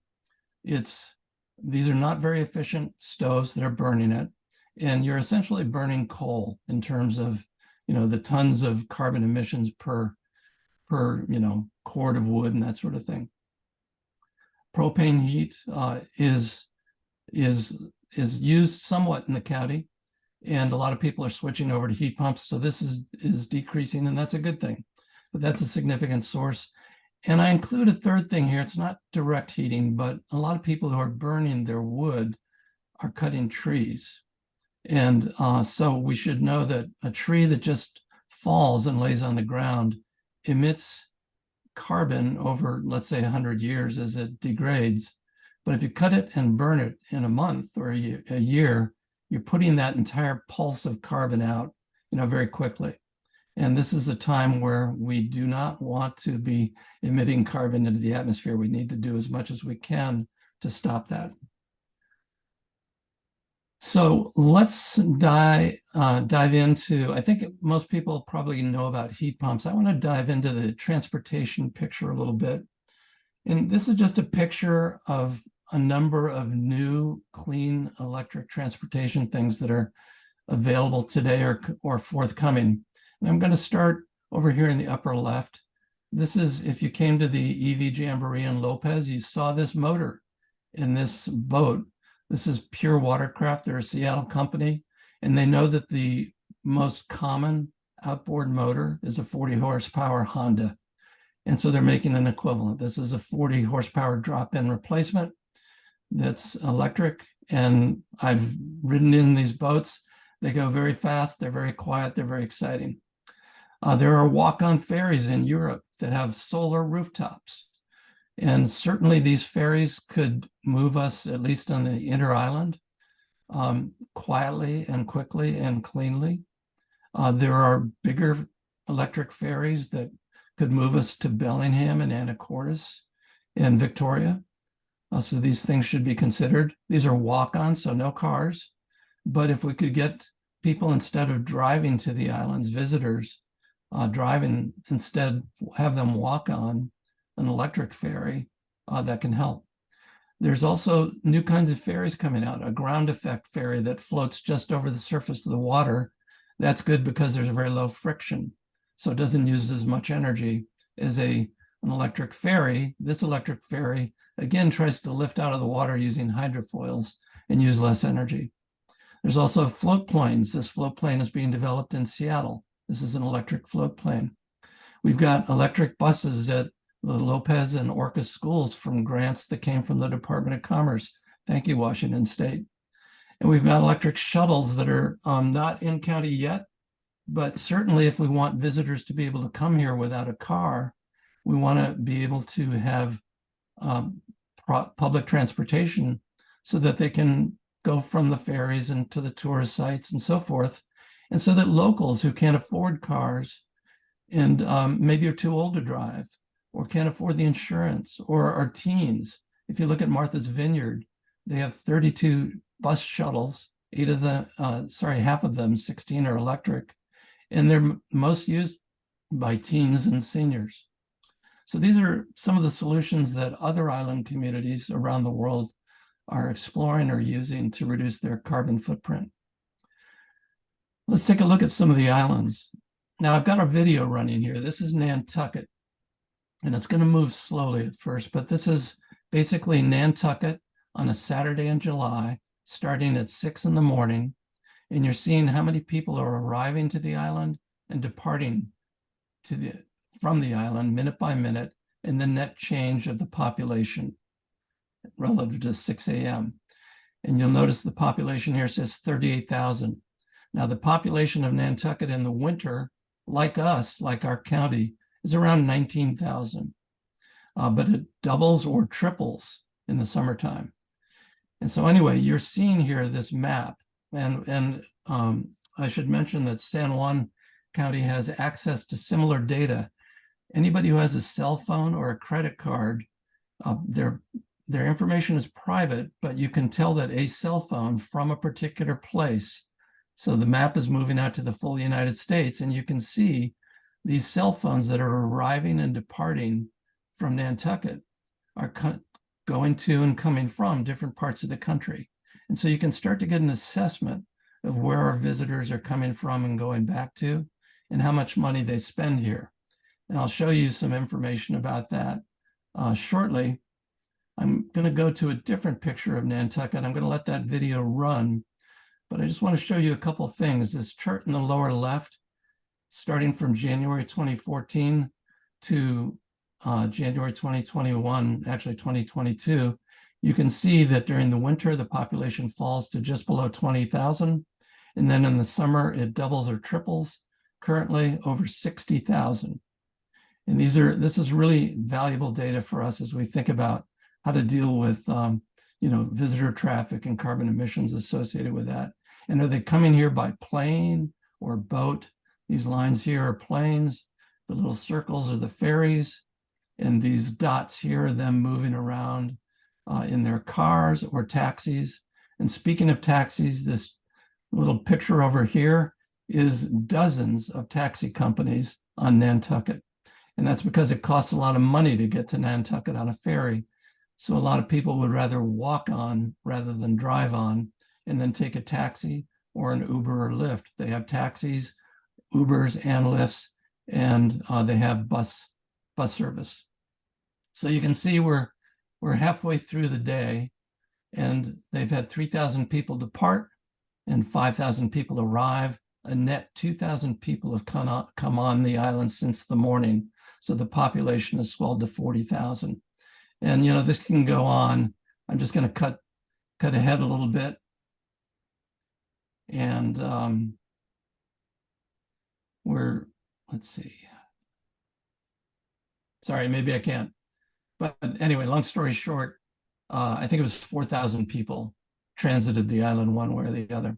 these are not very efficient stoves that are burning it. And you're essentially burning coal in terms of, the tons of carbon emissions per cord of wood and that sort of thing. Propane heat is used somewhat in the county, and a lot of people are switching over to heat pumps. So this is decreasing, and that's a good thing, but that's a significant source. And I include a third thing here. It's not direct heating, but a lot of people who are burning their wood are cutting trees. And so we should know that a tree that just falls and lays on the ground emits carbon over, let's say, 100 years as it degrades. But if you cut it and burn it in a month or a year, you're putting that entire pulse of carbon out, very quickly. And this is a time where we do not want to be emitting carbon into the atmosphere. We need to do as much as we can to stop that. So let's dive into, I think most people probably know about heat pumps. I want to dive into the transportation picture a little bit. And this is just a picture of a number of new clean electric transportation things that are available today or forthcoming. And I'm going to start over here in the upper left. This is, if you came to the EV Jamboree in Lopez, you saw this motor in this boat. This is Pure Watercraft. They're a Seattle company, and they know that the most common outboard motor is a 40 horsepower Honda. And so they're making an equivalent. This is a 40 horsepower drop-in replacement that's electric. And I've ridden in these boats. They go very fast. They're very quiet. They're very exciting. There are walk-on ferries in Europe that have solar rooftops. And certainly these ferries could move us, at least on the inner island, quietly and quickly and cleanly. There are bigger electric ferries that could move us to Bellingham and Anacortes and Victoria. So these things should be considered. These are walk-ons, so no cars. But if we could get people, instead of driving to the islands, visitors, driving, instead have them walk on an electric ferry, that can help. There's also new kinds of ferries coming out, a ground effect ferry that floats just over the surface of the water. That's good because there's a very low friction, so it doesn't use as much energy as an electric ferry. This electric ferry, again, tries to lift out of the water using hydrofoils and use less energy. There's also float planes. This float plane is being developed in Seattle. This is an electric float plane. We've got electric buses at the Lopez and Orcas schools from grants that came from the Department of Commerce. Thank you, Washington State. And we've got electric shuttles that are not in county yet, but certainly if we want visitors to be able to come here without a car, we want to be able to have public transportation so that they can go from the ferries and to the tourist sites and so forth And so that locals who can't afford cars and maybe are too old to drive or can't afford the insurance or are teens. If you look at Martha's Vineyard, they have 32 bus shuttles, half of them, 16 are electric, and they're most used by teens and seniors. So these are some of the solutions that other island communities around the world are exploring or using to reduce their carbon footprint. Let's take a look at some of the islands. Now I've got a video running here. This is Nantucket, and it's going to move slowly at first, but this is basically Nantucket on a Saturday in July, starting at 6 in the morning. And you're seeing how many people are arriving to the island and departing from the island minute by minute, and the net change of the population relative to 6 a.m. And you'll notice the population here says 38,000. Now the population of Nantucket in the winter, like us, like our county, is around 19,000. But it doubles or triples in the summertime. And so anyway, you're seeing here this map. And I should mention that San Juan County has access to similar data. Anybody who has a cell phone or a credit card, their information is private, but you can tell that a cell phone from a particular place. So the map is moving out to the full United States, and you can see these cell phones that are arriving and departing from Nantucket are going to and coming from different parts of the country. And so you can start to get an assessment of where our visitors are coming from and going back to, and how much money they spend here. And I'll show you some information about that shortly. I'm going to go to a different picture of Nantucket. I'm going to let that video run, but I just want to show you a couple of things. This chart in the lower left, starting from January 2014 to January 2021, actually 2022, you can see that during the winter, the population falls to just below 20,000. And then in the summer, it doubles or triples, currently over 60,000. And this is really valuable data for us as we think about how to deal with visitor traffic and carbon emissions associated with that. And are they coming here by plane or boat? These lines here are planes. The little circles are the ferries. And these dots here are them moving around in their cars or taxis. And speaking of taxis, this little picture over here is dozens of taxi companies on Nantucket. And that's because it costs a lot of money to get to Nantucket on a ferry. So a lot of people would rather walk on rather than drive on, and then take a taxi or an Uber or Lyft. They have taxis, Ubers, and Lyfts, and they have bus service. So you can see we're halfway through the day, and they've had 3,000 people depart and 5,000 people arrive. A net 2,000 people have come on the island since the morning. So the population has swelled to 40,000. And this can go on. I'm just going to cut ahead a little bit. And let's see. Sorry, maybe I can't. But anyway, long story short, I think it was 4,000 people transited the island one way or the other.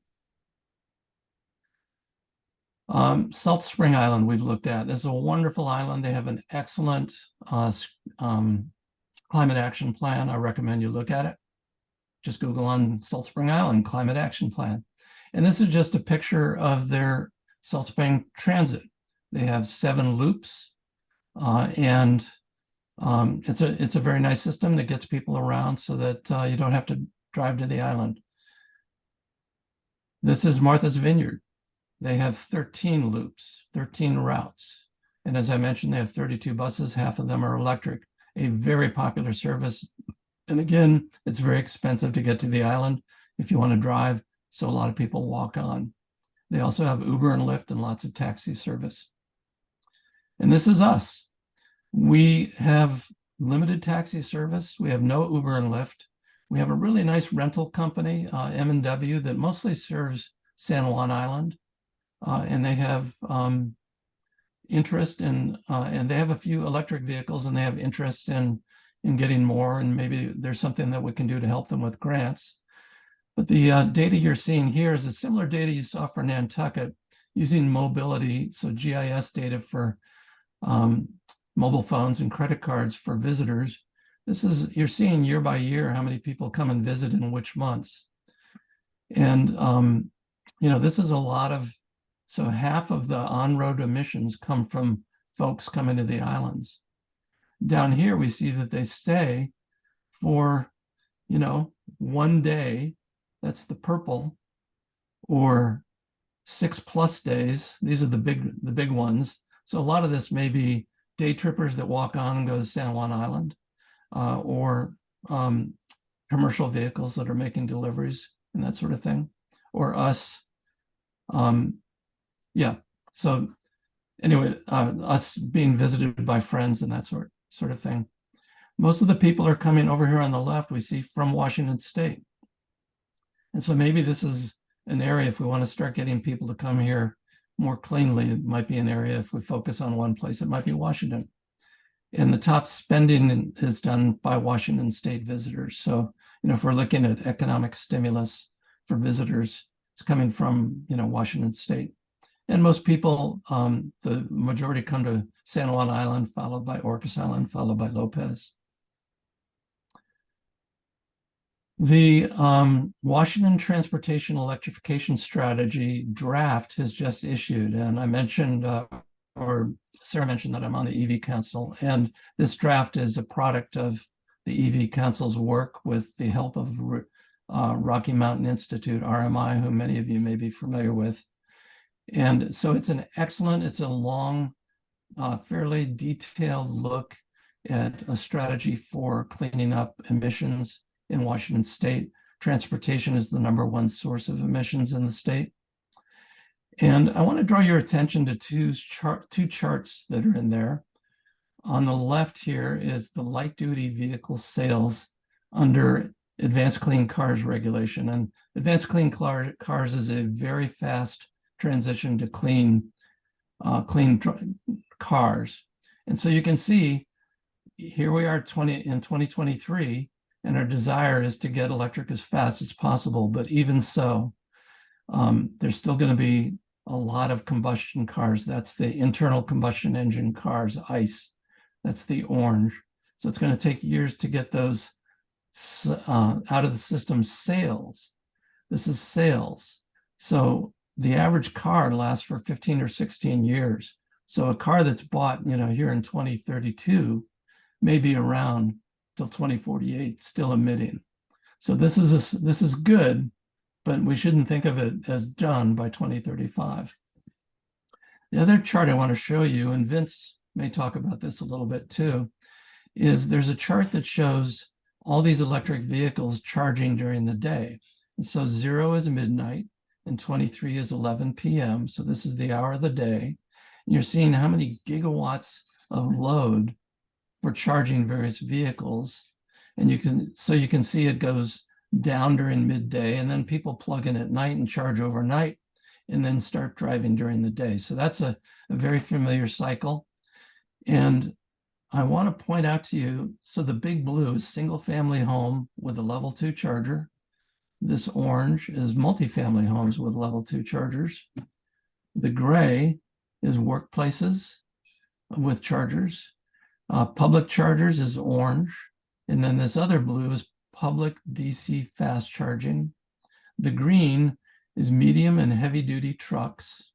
Salt Spring Island we've looked at. This is a wonderful island. They have an excellent climate action plan. I recommend you look at it. Just Google on Salt Spring Island climate action plan. And this is just a picture of their Salt Spring transit. They have 7 loops, and it's a very nice system that gets people around so that you don't have to drive to the island. This is Martha's Vineyard. They have 13 loops, 13 routes. And as I mentioned, they have 32 buses. Half of them are electric, a very popular service. And again, it's very expensive to get to the island if you want to drive. So a lot of people walk on. They also have Uber and Lyft and lots of taxi service. And this is us. We have limited taxi service. We have no Uber and Lyft. We have a really nice rental company, M&W, that mostly serves San Juan Island. And they have interest in, and they have a few electric vehicles, and they have interest in getting more, and maybe there's something that we can do to help them with grants. But the data you're seeing here is the similar data you saw for Nantucket. using mobility, so GIS data for mobile phones and credit cards for visitors. You're seeing year by year how many people come and visit in which months. And, this is a lot of, so half of the on-road emissions come from folks coming to the islands. Down here, we see that they stay for, 1 day, that's the purple, or 6+ days. These are the big ones. So a lot of this may be day trippers that walk on and go to San Juan Island, or commercial vehicles that are making deliveries and that sort of thing, or us. So anyway, us being visited by friends and that sort of thing. Most of the people are coming over here on the left, we see, from Washington State. And so maybe this is an area, if we want to start getting people to come here more cleanly, it might be an area, if we focus on one place, it might be Washington. And the top spending is done by Washington State visitors. So, if we're looking at economic stimulus for visitors, it's coming from, Washington State. And most people, the majority come to San Juan Island, followed by Orcas Island, followed by Lopez. The Washington Transportation Electrification Strategy draft has just issued, and I mentioned, or Sarah mentioned, that I'm on the EV Council, and this draft is a product of the EV Council's work with the help of Rocky Mountain Institute, RMI, who many of you may be familiar with. And so it's a long, fairly detailed look at a strategy for cleaning up emissions in Washington State. Transportation is the #1 source of emissions in the state. And I want to draw your attention to two charts that are in there. On the left here is the light-duty vehicle sales under Advanced Clean Cars regulation. And Advanced Clean Cars is a very fast transition to clean cars. And so you can see here we are in 2023, and our desire is to get electric as fast as possible. But even so, there's still going to be a lot of combustion cars. That's the internal combustion engine cars, ICE. That's the orange. So it's going to take years to get those out of the system. Sales. This is sales. So the average car lasts for 15 or 16 years. So a car that's bought, here in 2032 may be around till 2048, still emitting. So this is good, but we shouldn't think of it as done by 2035. The other chart I want to show you, and Vince may talk about this a little bit too, is there's a chart that shows all these electric vehicles charging during the day. And so 0 is midnight and 23 is 11 p.m. So this is the hour of the day. And you're seeing how many gigawatts of load for charging various vehicles. And you can see it goes down during midday, and then people plug in at night and charge overnight and then start driving during the day. So that's a very familiar cycle. And I want to point out to you, so the big blue is single family home with a level 2 charger. This orange is multifamily homes with level 2 chargers. The gray is workplaces with chargers. Public chargers is orange. And then this other blue is public DC fast charging. The green is medium and heavy duty trucks.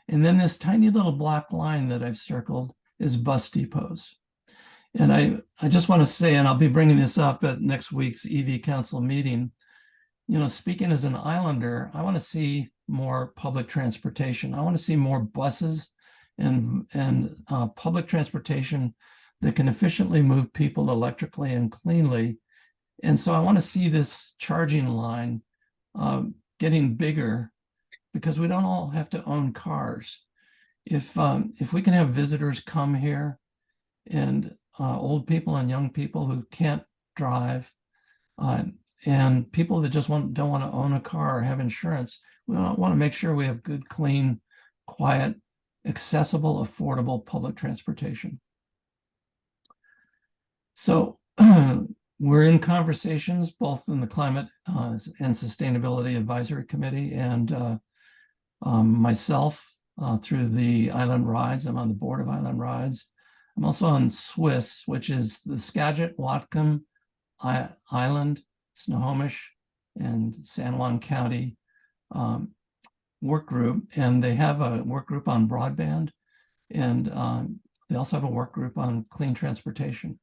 And then this tiny little black line that I've circled is bus depots. And I just want to say, and I'll be bringing this up at next week's EV Council meeting, speaking as an islander, I want to see more public transportation. I want to see more buses and public transportation that can efficiently move people electrically and cleanly. And so I want to see this charging line getting bigger, because we don't all have to own cars. If we can have visitors come here, and old people and young people who can't drive, and people that just don't want to own a car or have insurance, we want to make sure we have good, clean, quiet, accessible, affordable public transportation. So we're in conversations both in the Climate and Sustainability Advisory Committee and Myself, through the Island Rides, I'm on the board of Island Rides. I'm also on SWIS, which is the Skagit, Whatcom Island, Snohomish, and San Juan County work group. And they have a work group on broadband, and they also have a work group on clean transportation.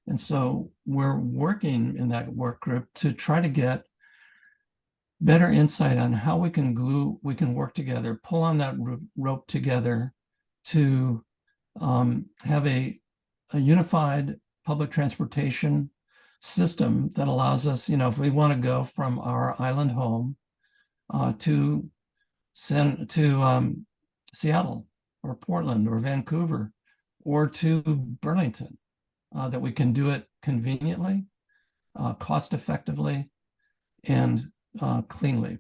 And so we're working in that work group to try to get better insight on how we can work together, pull on that rope together to have a unified public transportation system that allows us, if we want to go from our island home to Seattle or Portland or Vancouver or to Burlington, that we can do it conveniently, cost effectively, and cleanly.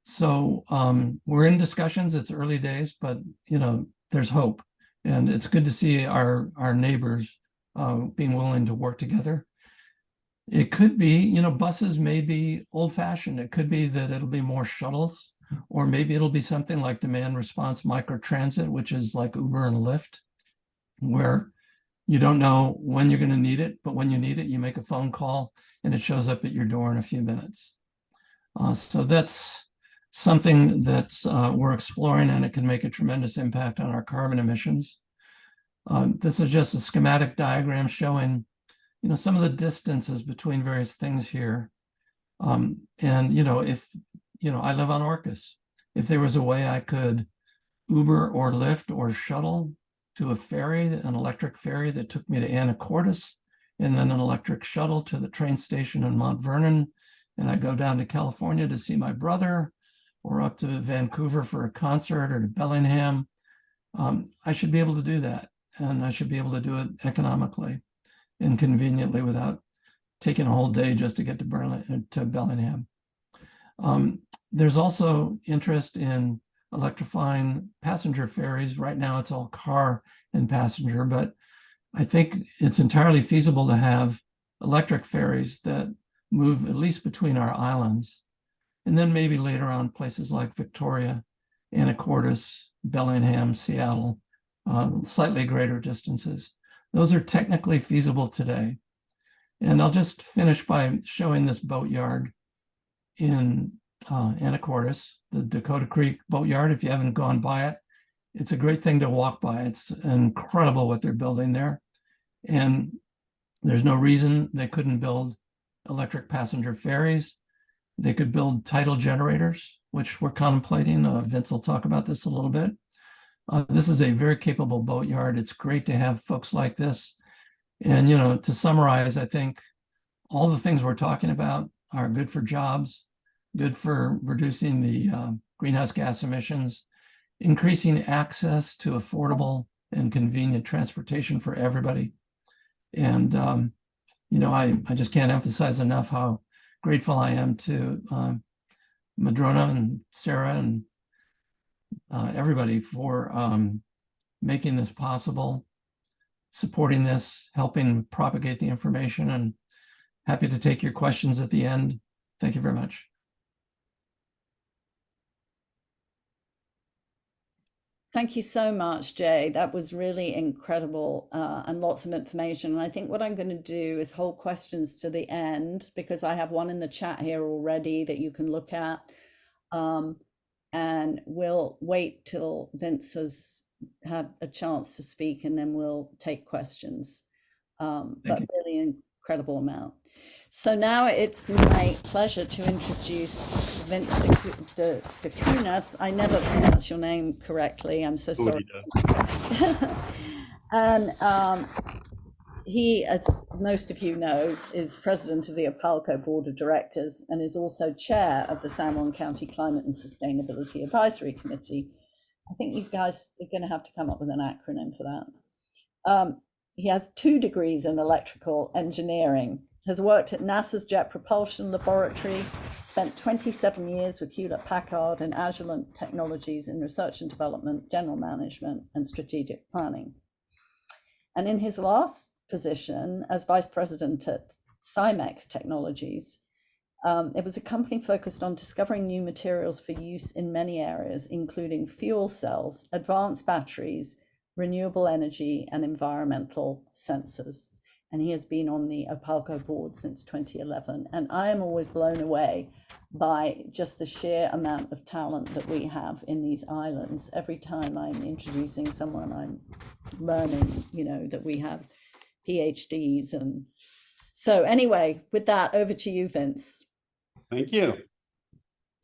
So we're in discussions. It's early days, but there's hope, and it's good to see our neighbors being willing to work together. It could be, buses may be old-fashioned. It could be that it'll be more shuttles, or maybe it'll be something like demand response microtransit, which is like Uber and Lyft, where you don't know when you're going to need it, but when you need it, you make a phone call and it shows up at your door in a few minutes. So that's something that's we're exploring, and it can make a tremendous impact on our carbon emissions. This is just a schematic diagram showing, some of the distances between various things here. And, if, I live on Orcas, if there was a way I could Uber or Lyft or shuttle to a ferry, an electric ferry that took me to Anacortes, and then an electric shuttle to the train station in Mount Vernon, and I go down to California to see my brother, or up to Vancouver for a concert, or to Bellingham, I should be able to do that. And I should be able to do it economically and conveniently without taking a whole day just to get to Bellingham. There's also interest in electrifying passenger ferries. Right now it's all car and passenger, but I think it's entirely feasible to have electric ferries that move at least between our islands, and then maybe later on places like Victoria, Anacortes, Bellingham, Seattle, slightly greater distances. Those are technically feasible today. And I'll just finish by showing this boatyard in Anacortes, the Dakota Creek boatyard. If you haven't gone by it, it's a great thing to walk by. It's incredible what they're building there. And there's no reason they couldn't build electric passenger ferries. They could build tidal generators, which we're contemplating. Vince will talk about this a little bit. This is a very capable boatyard. It's great to have folks like this. And, to summarize, I think all the things we're talking about are good for jobs, good for reducing the greenhouse gas emissions, increasing access to affordable and convenient transportation for everybody. And, I just can't emphasize enough how grateful I am to Madrona and Sarah and everybody for making this possible, supporting this, helping propagate the information, and happy to take your questions at the end. Thank you very much. Thank you so much, Jay. That was really incredible and lots of information. And I think what I'm going to do is hold questions to the end, because I have one in the chat here already that you can look at. And we'll wait till Vince has had a chance to speak, and then we'll take questions. But really incredible amount. So now it's my pleasure to introduce Vince Dauciunas. I never pronounce your name correctly. I'm so sorry. And he, as most of you know, is president of the OPALCO Board of Directors and is also chair of the San Juan County Climate and Sustainability Advisory Committee. I think you guys are going to have to come up with an acronym for that. He has 2 degrees in electrical engineering, has worked at NASA's Jet Propulsion Laboratory, spent 27 years with Hewlett-Packard and Agilent Technologies in research and development, general management, and strategic planning. And in his last position as vice president at Cymex Technologies, It was a company focused on discovering new materials for use in many areas, including fuel cells, advanced batteries, renewable energy, and environmental sensors. And he has been on the OPALCO board since 2011. And I am always blown away by just the sheer amount of talent that we have in these islands. Every time I'm introducing someone, I'm learning, you know, that we have PhDs. And so anyway, with that, over to you, Vince. Thank you.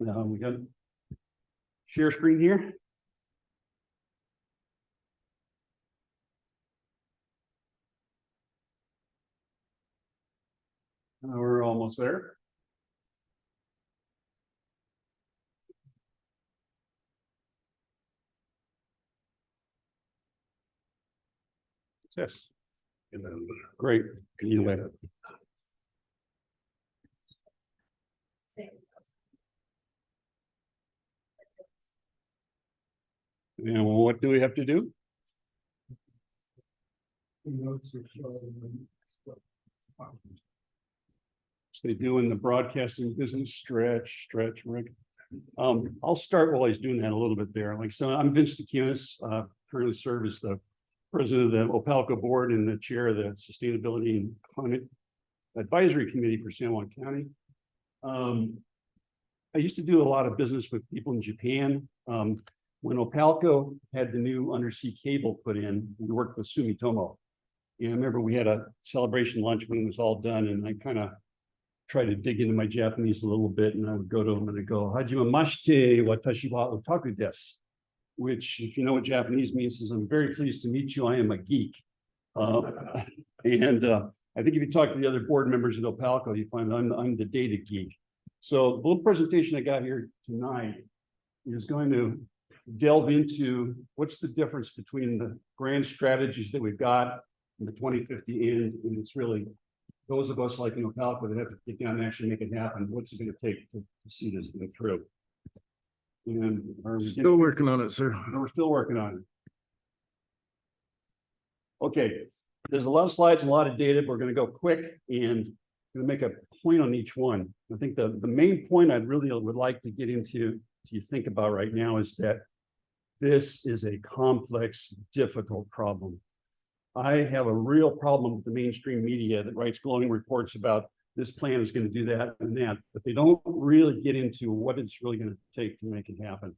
We got share screen here. We're almost there. Yes. Great. Either way. And what do we have to do? So they do in the broadcasting business, stretch, Rick. I'll start while he's doing that a little bit there. Like, so I'm Vince Dauciunas, currently serve as the president of the OPALCO board and the chair of the Sustainability and Climate Advisory Committee for San Juan County. I used to do a lot of business with people in Japan. When OPALCO had the new undersea cable put in, we worked with Sumitomo. And I remember we had a celebration lunch when it was all done, and I kind of tried to dig into my Japanese a little bit, and I would go to them and I'd go, "Hajimemashite, watashi wa otaku desu," which, if you know what Japanese means, is "I'm very pleased to meet you. I am a geek." I think if you talk to the other board members at OPALCO, you find I'm the data geek. So the little presentation I got here tonight is going to delve into what's the difference between the grand strategies that we've got in the 2050 end, and it's really those of us like in OPALCO that have to get down and actually make it happen. What's it going to take to see this thing through? And Still working on it, sir. we're still working on it. Okay, there's a lot of slides and a lot of data. We're going to go quick and going to make a point on each one. I think the main point I'd really would like to get into, to think about right now, is that this is a complex, difficult problem. I have a real problem with the mainstream media that writes glowing reports about this plan is going to do that and that, but they don't really get into what it's really going to take to make it happen.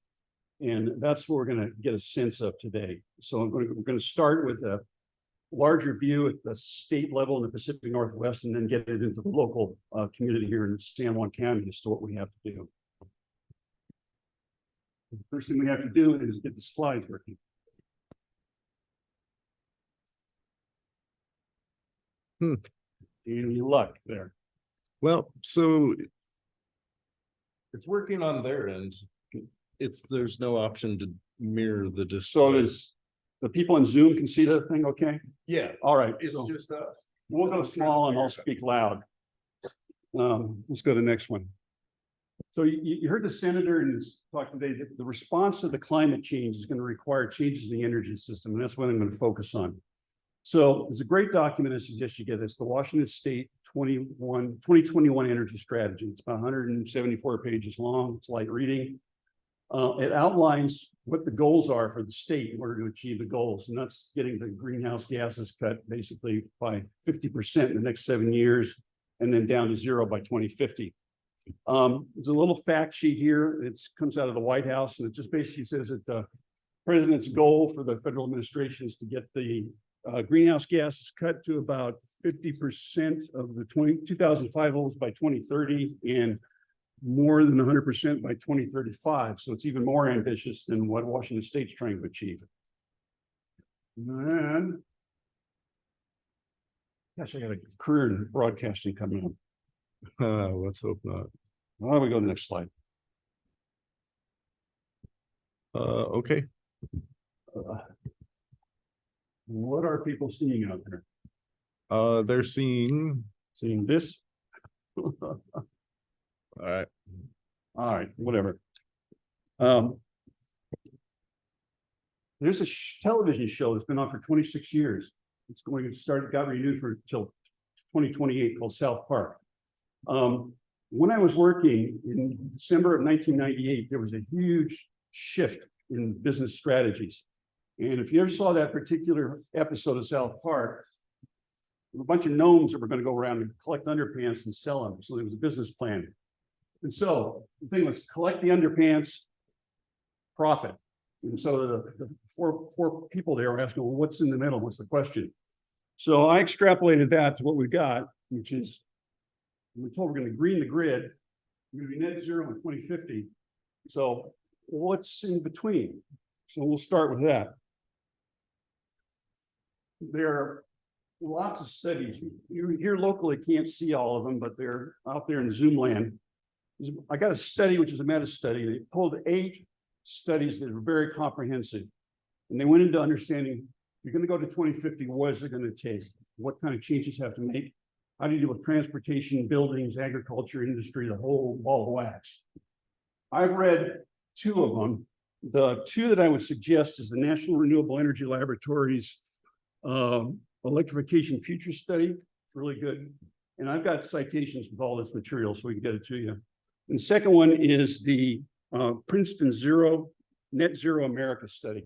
And that's what we're going to get a sense of today. So we're going to start with a larger view at the state level in the Pacific Northwest, and then get it into the local community here in San Juan County as to what we have to do. The first thing we have to do is get the slides working. Any luck there? Well, so it's working on their end. There's no option to mirror the display. So is the people in Zoom can see the thing okay? Yeah, All right, it's so just us. we'll go small and I'll speak loud. Let's go to the next one. So you heard the senator and talk today that the response to the climate change is going to require changes in the energy system, and that's what I'm going to focus on. So there's a great document I suggest you get. It's the Washington State 2021 Energy Strategy. It's about 174 pages long. It's light reading. It outlines what the goals are for the state in order to achieve the goals, and that's getting the greenhouse gases cut basically by 50% in the next 7 years, and then down to zero by 2050. There's a little fact sheet here. It comes out of the White House, and it just basically says that the president's goal for the federal administration is to get the greenhouse gases cut to about 50% of the 2005 levels by 2030, and more than 100% by 2035. So it's even more ambitious than what Washington State's trying to achieve. And gosh, I got a career in broadcasting coming up. Let's hope not. Why don't we go to the next slide? Okay. What are people seeing out there? They're seeing. Seeing this? All right. All right, whatever. There's a television show that's been on for 26 years. It's going to got renewed for until 2028, called South Park. When I was working in December of 1998, there was a huge shift in business strategies. And if you ever saw that particular episode of South Park, a bunch of gnomes that were going to go around and collect underpants and sell them. So there was a business plan. And so the thing was collect the underpants, profit. And so the four people there were asking, well, what's in the middle? What's the question? So I extrapolated that to what we got, which is, we're told we're going to green the grid. We're going to be net zero in 2050. So what's in between? So we'll start with that. There are lots of studies. You here locally can't see all of them, but they're out there in Zoom land. I got a study, which is a meta study. They pulled 8 studies that are very comprehensive. And they went into understanding, if you're going to go to 2050, what is it going to take? What kind of changes have to make? How do you deal with transportation, buildings, agriculture, industry, the whole ball of wax? I've read 2 of them. The 2 that I would suggest is the National Renewable Energy Laboratories Electrification Future Study. It's really good. And I've got citations with all this material, so we can get it to you. And the second one is the Princeton Net Zero America study.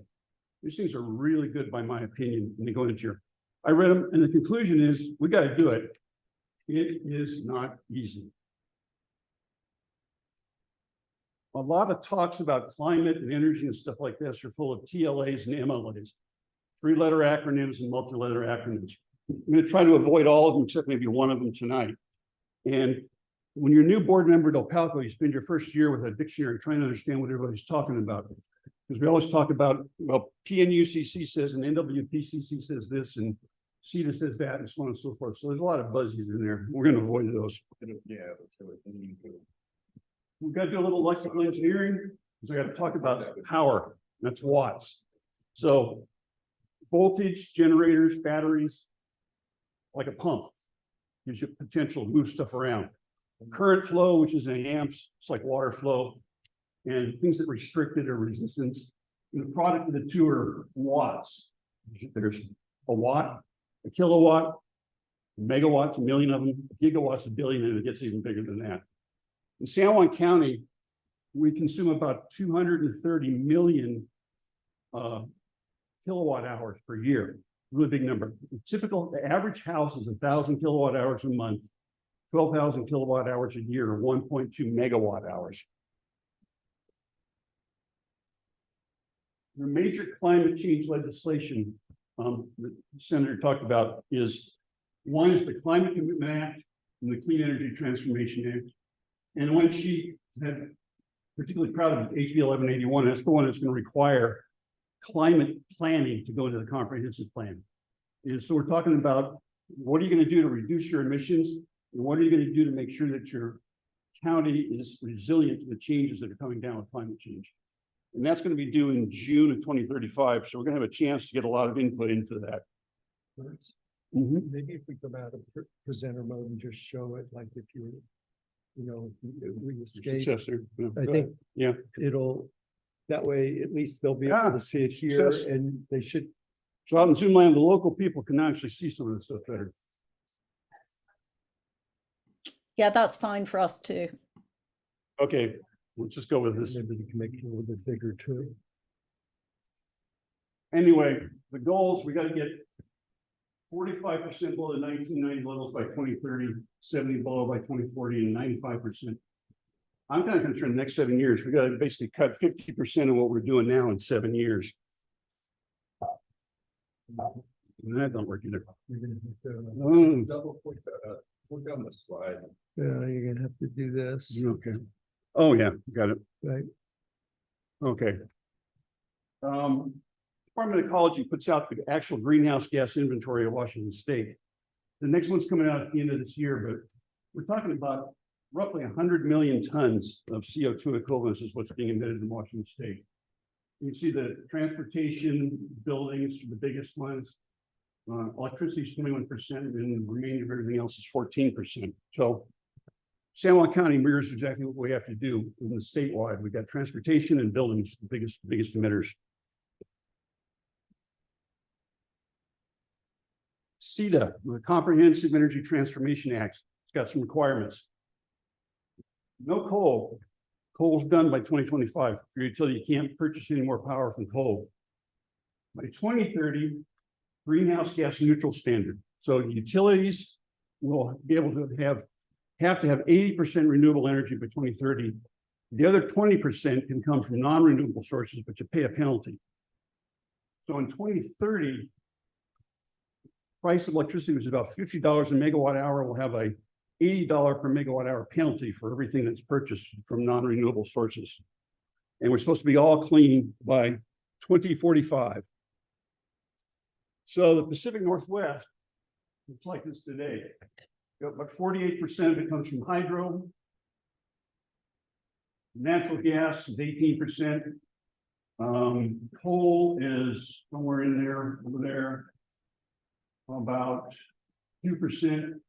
These things are really good, by my opinion, when they go into your. I read them, and the conclusion is we got to do it. It is not easy. A lot of talks about climate and energy and stuff like this are full of TLAs and MLAs, 3-letter acronyms and multi-letter acronyms. I'm going to try to avoid all of them except maybe one of them tonight. And when you're a new board member at OPALCO, you spend your first year with a dictionary trying to understand what everybody's talking about. Because we always talk about, well, PNUCC says and NWPCC says this and CETA says that and so on and so forth. So there's a lot of buzzies in there. We're going to avoid those. Yeah. We've got to do a little electrical engineering. So I got to talk about power. That's watts. So voltage, generators, batteries, like a pump, gives you potential to move stuff around. Current flow, which is in amps, it's like water flow, and things that restrict it or resistance. And the product of the 2 are watts. There's a watt, a kilowatt, megawatts, a million of them, gigawatts, a billion, and it gets even bigger than that. In San Juan County, we consume about 230 million kilowatt hours per year. Really big number. The average house is 1,000 kilowatt hours a month, 12,000 kilowatt hours a year, or 1.2 megawatt hours. The major climate change legislation the Senator talked about is, one is the Climate Commitment Act and the Clean Energy Transformation Act. And one she had particularly proud of HB 1181. That's the one that's going to require climate planning to go into the comprehensive plan. And so we're talking about what are you going to do to reduce your emissions, and what are you going to do to make sure that your county is resilient to the changes that are coming down with climate change. And that's going to be due in June of 2035. So we're going to have a chance to get a lot of input into that. Maybe if we come out of presenter mode and just show it, like if you we escape. I think it'll, that way at least they'll be able to see it here, and they should. So out in Zoom land, the local people can actually see some of this stuff better. Yeah, that's fine for us too. Okay, let's just go with this. Maybe we can make it a little bit bigger too. Anyway, the goals, we got to get 45% below the 1990 levels by 2030, 70 below by 2040, and 95%. I'm kind of concerned the next 7 years, we got to basically cut 50% of what we're doing now in 7 years. And that don't work either. You're gonna have to double click on the slide. Yeah, you're gonna have to do this. Okay. Oh yeah, got it. Right. Okay. Department of Ecology puts out the actual greenhouse gas inventory of Washington State. The next one's coming out at the end of this year, but we're talking about roughly 100 million tons of CO2 equivalents is what's being emitted in Washington State. You can see the transportation, buildings, the biggest ones. Electricity is 21%, and the remainder of everything else is 14%. So San Juan County mirrors exactly what we have to do in the statewide. We've got transportation and buildings, the biggest emitters. CETA, the Comprehensive Energy Transformation Act, it's got some requirements. No coal. Coal's done by 2025. For your utility, you can't purchase any more power from coal. By 2030, greenhouse gas neutral standard. So utilities will be able to have to have 80% renewable energy by 2030. The other 20% can come from non-renewable sources, but you pay a penalty. So in 2030, price of electricity was about $50 a megawatt hour. We'll have a $80 per megawatt hour penalty for everything that's purchased from non-renewable sources. And we're supposed to be all clean by 2045. So the Pacific Northwest looks like this today. About 48% of it comes from hydro. Natural gas is 18%. Coal is somewhere in there, over there, about 2%.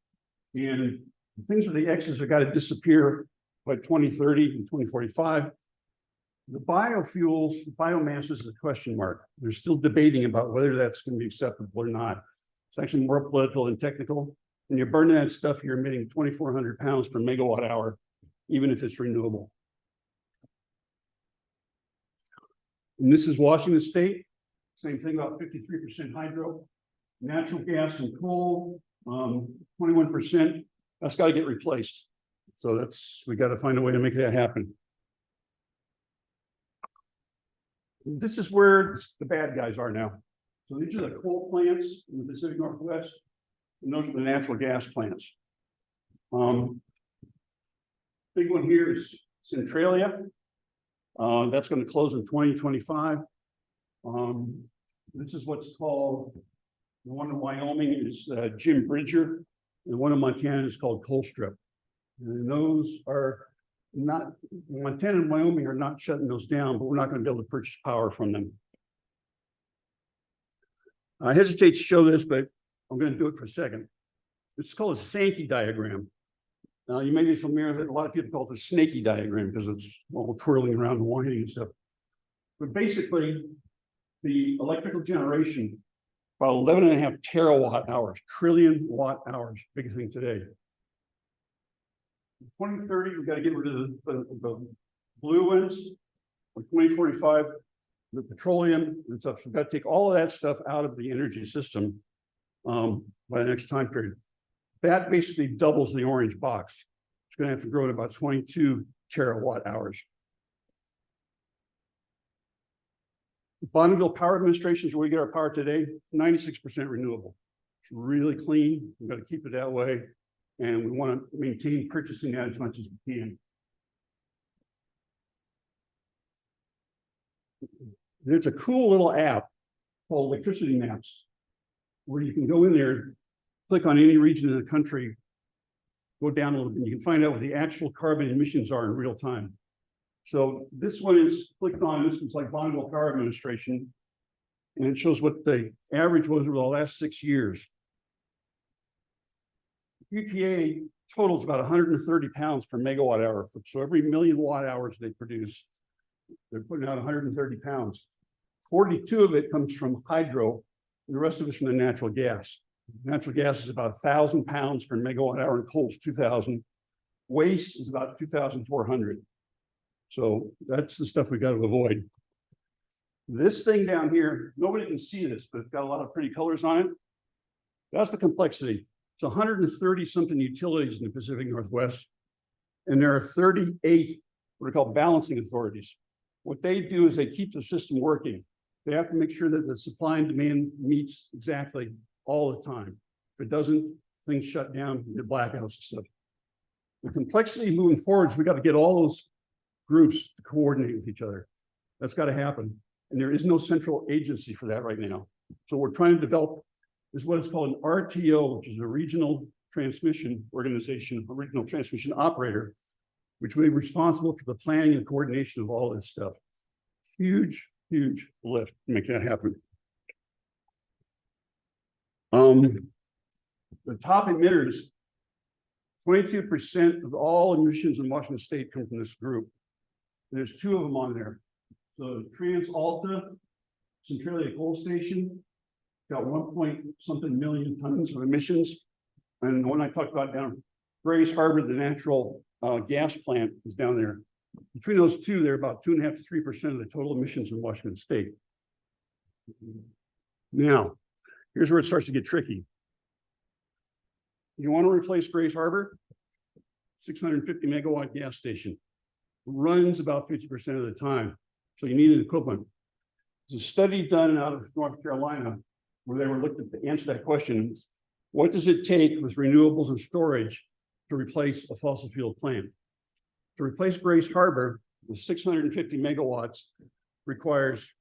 And things with the X's have got to disappear by 2030 and 2045. The biofuels, biomass is a question mark. They're still debating about whether that's going to be acceptable or not. It's actually more political than technical. When you're burning that stuff, you're emitting 2,400 pounds per megawatt hour, even if it's renewable. And this is Washington State. Same thing, about 53% hydro. Natural gas and coal, 21%. That's got to get replaced. So we got to find a way to make that happen. This is where the bad guys are now. So these are the coal plants in the Pacific Northwest, and those are the natural gas plants. Big one here is Centralia. That's going to close in 2025. This is what's called, the one in Wyoming is Jim Bridger, and one in Montana is called Colstrip. And those are not, Montana and Wyoming are not shutting those down, but we're not going to be able to purchase power from them. I hesitate to show this, but I'm going to do it for a second. It's called a Sankey diagram. Now, you may be familiar with it. A lot of people call it the snaky diagram because it's all twirling around and winding and stuff. But basically, the electrical generation, about 11.5 terawatt hours, trillion watt hours, big thing today. In 2030, we've got to get rid of the blue ones. By 2045, the petroleum and stuff. So we've got to take all of that stuff out of the energy system by the next time period. That basically doubles the orange box. It's going to have to grow to about 22 terawatt hours. Bonneville Power Administration is where we get our power today, 96% renewable. It's really clean. We've got to keep it that way. And we want to maintain purchasing that as much as we can. There's a cool little app called Electricity Maps, where you can go in there, click on any region of the country, go down a little bit, you can find out what the actual carbon emissions are in real time. So this one is clicked on, this is like Bonneville Power Administration, and it shows what the average was over the last 6 years. EPA totals about 130 pounds per megawatt hour. So every million watt hours they produce, they're putting out 130 pounds. 42 of it comes from hydro, and the rest of it's from the natural gas. Natural gas is about 1,000 pounds per megawatt hour, and coal is 2,000. Waste is about 2,400. So that's the stuff we got to avoid. This thing down here, nobody can see this, but it's got a lot of pretty colors on it. That's the complexity. It's 130 something utilities in the Pacific Northwest, and there are 38 what are called balancing authorities. What they do is they keep the system working. They have to make sure that the supply and demand meets exactly all the time. If it doesn't, things shut down, you get blackouts and stuff. The complexity moving forward is we got to get all those groups to coordinate with each other. That's got to happen. And there is no central agency for that right now. So we're trying to develop is what is called an RTO, which is a regional transmission organization, a regional transmission operator, which will be responsible for the planning and coordination of all this stuff. Huge, huge lift to make that happen. The top emitters, 22% of all emissions in Washington State come from this group. There's 2 of them on there. So Trans Alta, Centralia Coal Station, got 1 million tons of emissions. And the one I talked about down Grace Harbor, the natural gas plant is down there. Between those two, they're about 2.5 to 3% of the total emissions in Washington State. Now, here's where it starts to get tricky. You want to replace Grace Harbor? 650 megawatt gas station. Runs about 50% of the time. So you need an equivalent. There's a study done out of North Carolina where they were looking to answer that question. What does it take with renewables and storage to replace a fossil fuel plant? To replace Grace Harbor with 650 megawatts requires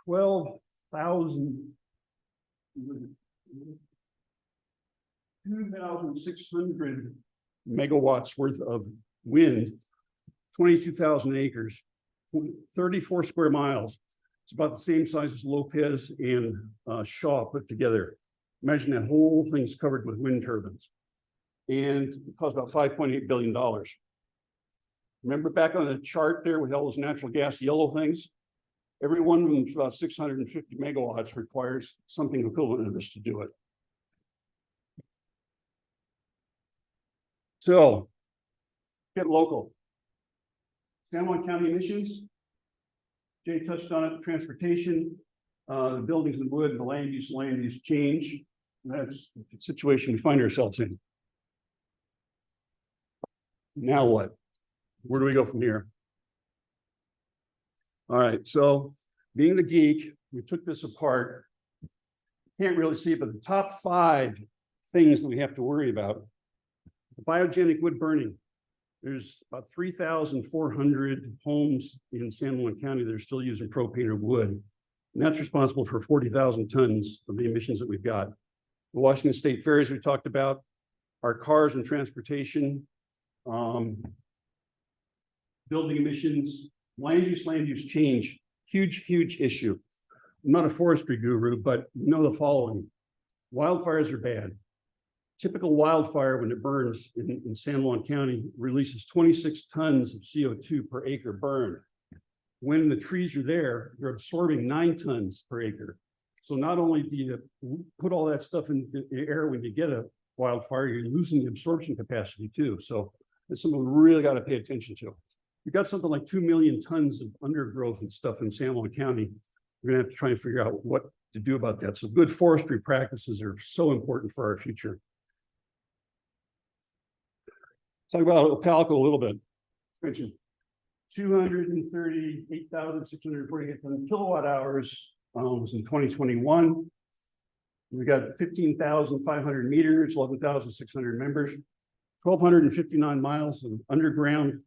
2,600 megawatts worth of wind, 22,000 acres, 34 square miles. It's about the same size as Lopez and Shaw put together. Imagine that whole thing's covered with wind turbines. And it costs about $5.8 billion. Remember back on the chart there with all those natural gas yellow things? Every one of them is about 650 megawatts, requires something equivalent to this to do it. So, get local. San Juan County emissions. Jay touched on it, transportation, the buildings and wood, the land use change. That's the situation we find ourselves in. Now what? Where do we go from here? All right, so being the geek, we took this apart. Can't really see it, but the top 5 things that we have to worry about. Biogenic wood burning. There's about 3,400 homes in San Juan County that are still using propane or wood. And that's responsible for 40,000 tons of the emissions that we've got. The Washington State ferries we talked about, our cars and transportation, building emissions, land use change, huge issue. I'm not a forestry guru, but know the following. Wildfires are bad. Typical wildfire, when it burns in San Juan County, releases 26 tons of CO2 per acre burned. When the trees are there, they're absorbing 9 tons per acre. So not only do you put all that stuff in the air when you get a wildfire, you're losing the absorption capacity too. So it's something we really got to pay attention to. We've got something like 2 million tons of undergrowth and stuff in San Juan County. We're gonna have to try and figure out what to do about that. So good forestry practices are so important for our future. Talk about OPALCO a little bit. Mentioned 238,648 kilowatt hours was in 2021. We got 15,500 meters, 11,600 members, 1,259 miles of underground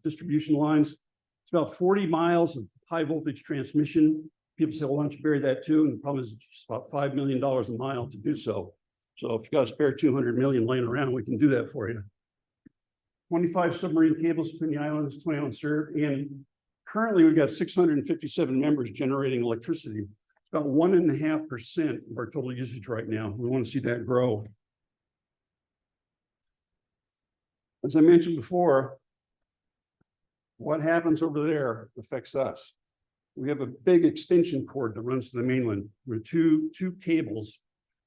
distribution lines. It's about 40 miles of high voltage transmission. People say, well, why don't you bury that too? And the problem is it's just about $5 million a mile to do so. So if you got a spare 200 million laying around, we can do that for you. 25 submarine cables between the islands, 20 unserved, and currently we've got 657 members generating electricity. It's about 1.5% of our total usage right now. We want to see that grow. As I mentioned before, what happens over there affects us. We have a big extension cord that runs to the mainland with two cables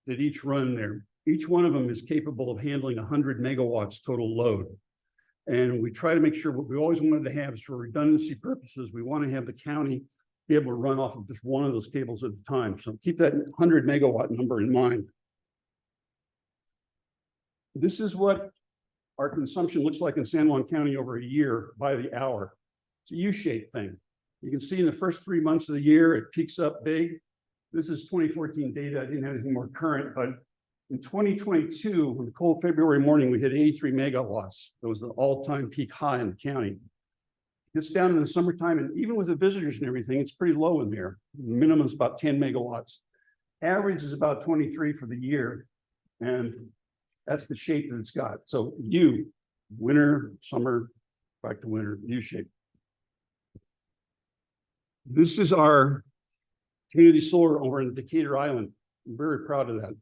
that each run there. Each one of them is capable of handling 100 megawatts total load. And we try to make sure what we always wanted to have is for redundancy purposes, we want to have the county be able to run off of just one of those cables at a time. So keep that 100 megawatt number in mind. This is what our consumption looks like in San Juan County over a year by the hour. It's a U-shaped thing. You can see in the first 3 months of the year, it peaks up big. This is 2014 data. I didn't have anything more current, but in 2022, on a cold February morning, we hit 83 megawatts. That was the all-time peak high in the county. It's down in the summertime, and even with the visitors and everything, it's pretty low in there. Minimum is about 10 megawatts. Average is about 23 for the year, and that's the shape that it's got. So U, winter, summer, back to winter, U shape. This is our community solar over in Decatur Island. I'm very proud of that.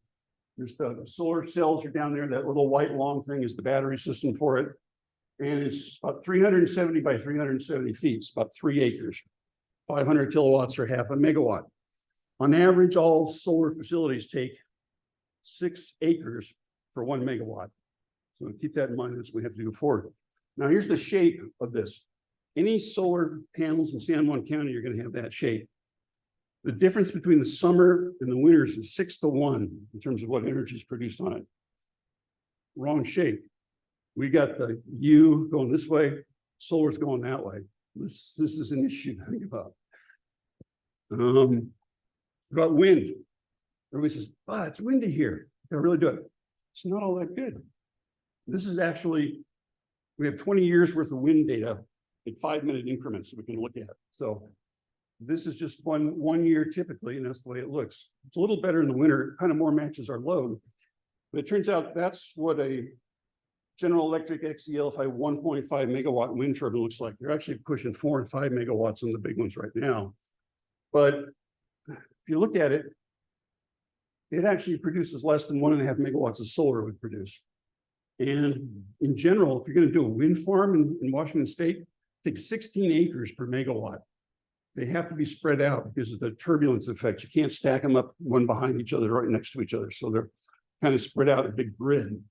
There's the solar cells are down there. That little white long thing is the battery system for it. And it's about 370 by 370 feet. It's about 3 acres. 500 kilowatts or half a megawatt. On average, all solar facilities take 6 acres for 1 megawatt. So keep that in mind as we have to go forward. Now, here's the shape of this. Any solar panels in San Juan County are going to have that shape. The difference between the summer and the winters is 6-to-1 in terms of what energy is produced on it. Wrong shape. We got the U going this way, solar's going that way. This is an issue to think about. About wind. Everybody says, "Oh, it's windy here. I really do it." It's not all that good. This is actually, we have 20 years worth of wind data in 5-minute increments that we can look at. So this is just one year typically, and that's the way it looks. It's a little better in the winter, it kind of more matches our load. But it turns out that's what a General Electric XEL 1.5 megawatt wind turbine looks like. They're actually pushing 4 and 5 megawatts on the big ones right now. But if you look at it, it actually produces less than 1.5 megawatts of solar would produce. And in general, if you're going to do a wind farm in Washington State, it takes 16 acres per megawatt. They have to be spread out because of the turbulence effect. You can't stack them up one behind each other, right next to each other. So they're kind of spread out a big grid.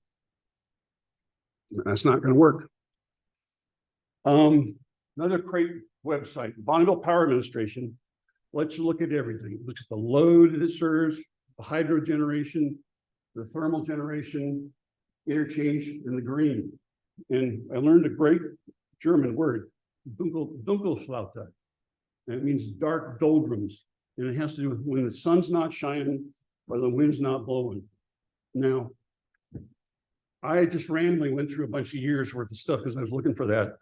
That's not going to work. Another great website, Bonneville Power Administration, lets you look at everything. It looks at the load that it serves, the hydro generation, the thermal generation, interchange, and the green. And I learned a great German word, Dunkelflaute. And it means dark doldrums. And it has to do with when the sun's not shining or the wind's not blowing. Now, I just randomly went through a bunch of years worth of stuff because I was looking for that.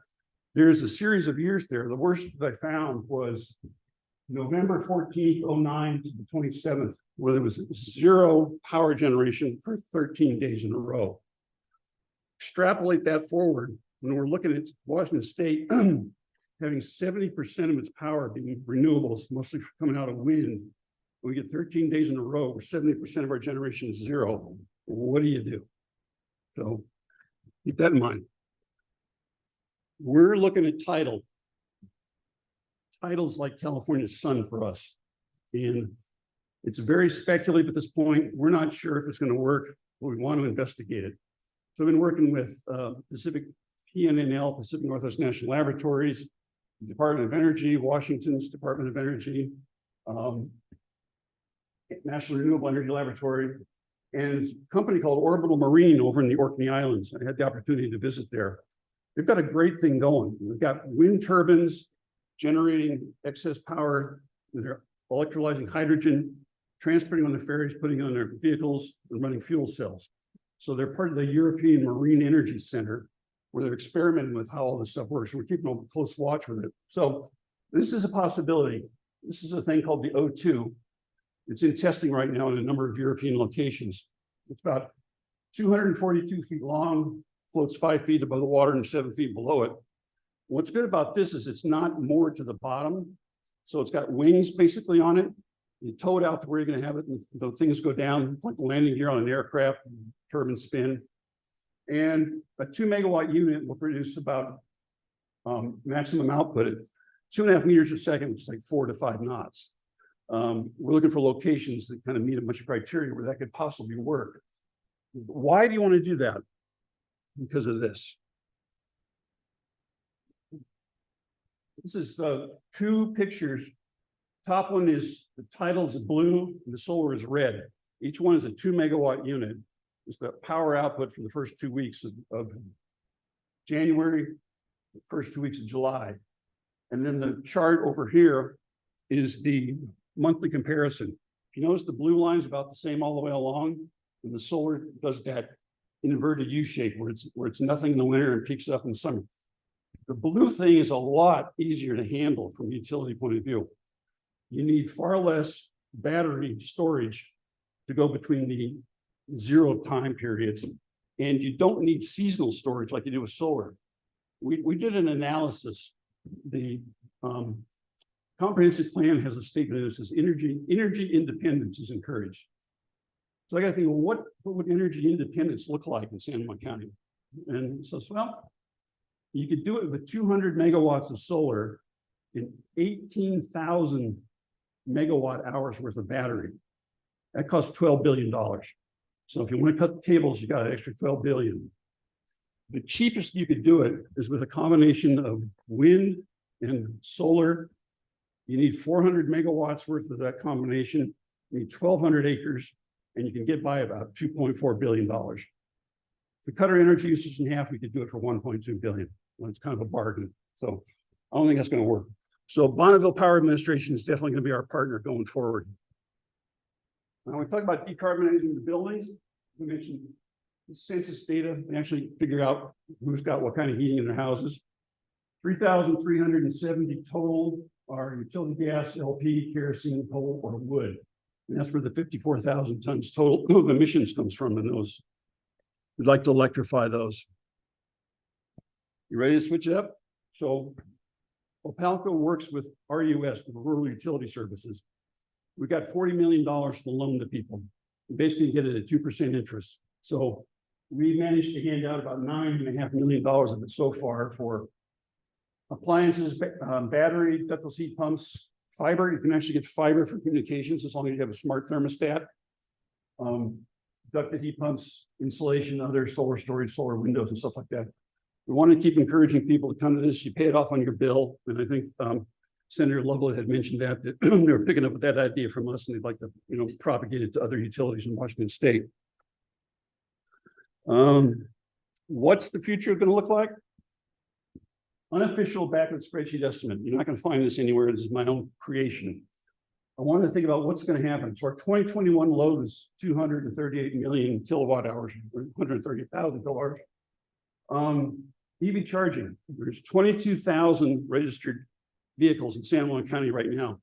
There's a series of years there. The worst that I found was November 14th, 09 to the 27th, where there was 0 power generation for 13 days in a row. Extrapolate that forward when we're looking at Washington State having 70% of its power being renewables, mostly coming out of wind. We get 13 days in a row where 70% of our generation is 0. What do you do? So keep that in mind. We're looking at tidal. Tidal's like California's sun for us. And it's very speculative at this point. We're not sure if it's going to work, but we want to investigate it. So I've been working with Pacific PNNL, Pacific Northwest National Laboratories, Department of Energy, Washington's Department of Energy, National Renewable Energy Laboratory, and a company called Orbital Marine over in the Orkney Islands. I had the opportunity to visit there. They've got a great thing going. We've got wind turbines generating excess power. They're electrolyzing hydrogen, transporting on the ferries, putting on their vehicles, and running fuel cells. So they're part of the European Marine Energy Center, where they're experimenting with how all this stuff works. We're keeping a close watch with it. So this is a possibility. This is a thing called the O2. It's in testing right now in a number of European locations. It's about 242 feet long, floats 5 feet above the water and 7 feet below it. What's good about this is it's not moored to the bottom. So it's got wings basically on it. You tow it out to where you're going to have it, and the things go down. It's like a landing gear on an aircraft, turbine spin. And a 2 megawatt unit will produce about maximum output at 2.5 meters a second, which is like 4 to 5 knots. We're looking for locations that kind of meet a bunch of criteria where that could possibly work. Why do you want to do that? Because of this. This is 2 pictures. Top one is the tidal's blue and the solar is red. Each one is a 2 megawatt unit. It's the power output for the first 2 weeks of January, the first 2 weeks of July. And then the chart over here is the monthly comparison. If you notice, the blue line is about the same all the way along, and the solar does that inverted U shape where it's nothing in the winter and peaks up in the summer. The blue thing is a lot easier to handle from a utility point of view. You need far less battery storage to go between the 0 time periods, and you don't need seasonal storage like you do with solar. We did an analysis. The comprehensive plan has a statement that says energy independence is encouraged. So I got to think, well, what would energy independence look like in San Juan County? And so, well, you could do it with 200 megawatts of solar and 18,000 megawatt hours worth of battery. That costs $12 billion. So if you want to cut the cables, you got an extra $12 billion. The cheapest you could do it is with a combination of wind and solar. You need 400 megawatts worth of that combination. You need 1,200 acres, and you can get by about $2.4 billion. If we cut our energy usage in half, we could do it for 1.2 billion. Well, it's kind of a bargain. So I don't think that's going to work. So Bonneville Power Administration is definitely going to be our partner going forward. Now we talk about decarbonizing the buildings. We mentioned census data. They actually figure out who's got what kind of heating in their houses. 3,370 total are utility gas, LP, kerosene, coal, or wood. And that's where the 54,000 tons total of emissions comes from in those. We'd like to electrify those. You ready to switch it up? So OPALCO works with RUS, the Rural Utility Services. We got $40 million to loan to people. We basically get it at 2% interest. So we managed to hand out about $9.5 million of it so far for appliances, battery, ductless heat pumps, fiber. You can actually get fiber for communications as long as you have a smart thermostat. Ducted heat pumps, insulation, other solar storage, solar windows, and stuff like that. We want to keep encouraging people to come to this. You pay it off on your bill. And I think Senator Lovelett had mentioned that they were picking up with that idea from us, and they'd like to, propagate it to other utilities in Washington State. What's the future going to look like? Unofficial backward spreadsheet estimate. You're not going to find this anywhere. This is my own creation. I wanted to think about what's going to happen. So our 2021 load is 238 million kilowatt hours, or 130,000 kilowatt hours. EV charging. There's 22,000 registered vehicles in San Juan County right now.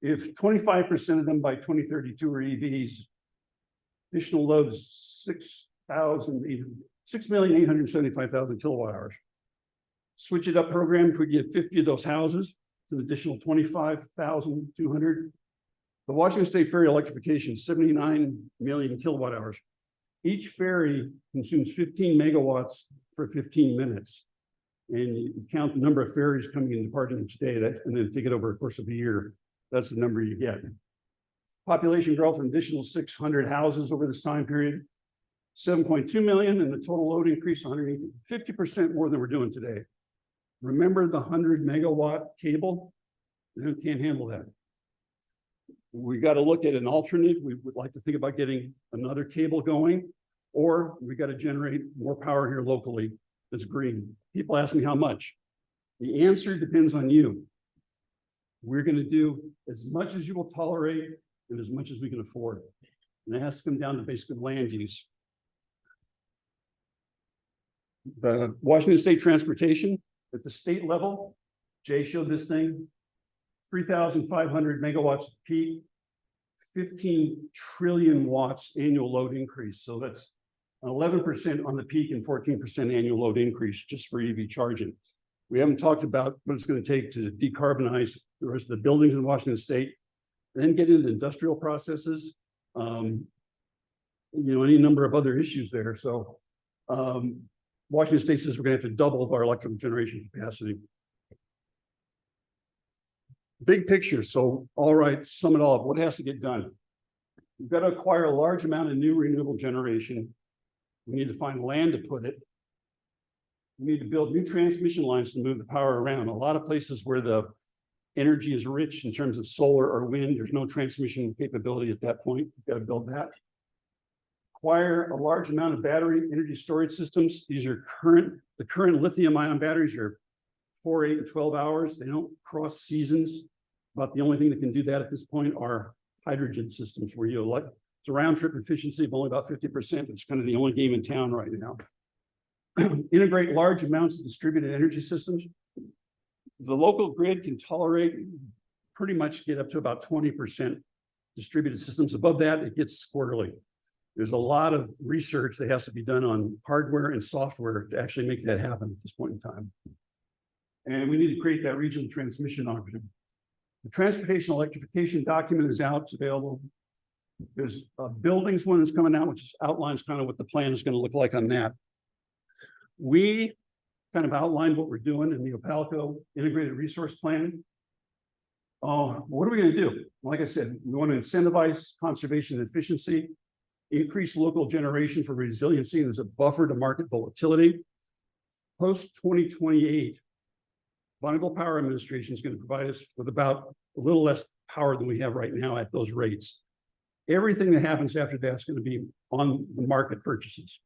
If 25% of them by 2032 are EVs, additional load is 6,875,000 kilowatt hours. Switch it up program, if we get 50 of those houses, it's an additional 25,200. The Washington State Ferry electrification, 79 million kilowatt hours. Each ferry consumes 15 megawatts for 15 minutes. And you count the number of ferries coming and departing each day, and then take it over the course of a year. That's the number you get. Population growth, an additional 600 houses over this time period. 7.2 million, and the total load increase 150% more than we're doing today. Remember the 100 megawatt cable? It can't handle that. We got to look at an alternate. We would like to think about getting another cable going, or we got to generate more power here locally that's green. People ask me how much. The answer depends on you. We're going to do as much as you will tolerate and as much as we can afford. And it has to come down to basically land use. The Washington State Transportation at the state level, Jay showed this thing, 3,500 megawatts peak, 15 trillion watts annual load increase. So that's 11% on the peak and 14% annual load increase just for EV charging. We haven't talked about what it's going to take to decarbonize the rest of the buildings in Washington State, then get into industrial processes, any number of other issues there. So Washington State says we're going to have to double our electrical generation capacity. Big picture. So, all right, sum it all up. What has to get done? We've got to acquire a large amount of new renewable generation. We need to find land to put it. We need to build new transmission lines to move the power around. A lot of places where the energy is rich in terms of solar or wind, there's no transmission capability at that point. We've got to build that. Acquire a large amount of battery energy storage systems. These are the current lithium ion batteries are 4, 8, and 12 hours. They don't cross seasons. But the only thing that can do that at this point are hydrogen systems where it's a round trip efficiency of only about 50%. It's kind of the only game in town right now. Integrate large amounts of distributed energy systems. The local grid can tolerate pretty much get up to about 20% distributed systems. Above that, it gets squirrely. There's a lot of research that has to be done on hardware and software to actually make that happen at this point in time. And we need to create that regional transmission option. The transportation electrification document is out, it's available. There's a buildings one that's coming out, which outlines kind of what the plan is going to look like on that. We kind of outlined what we're doing in the OPALCO integrated resource plan. What are we going to do? Like I said, we want to incentivize conservation and efficiency. increase local generation for resiliency and as a buffer to market volatility. Post 2028, Bonneville Power Administration is going to provide us with about a little less power than we have right now at those rates. Everything that happens after that's going to be on the market purchases.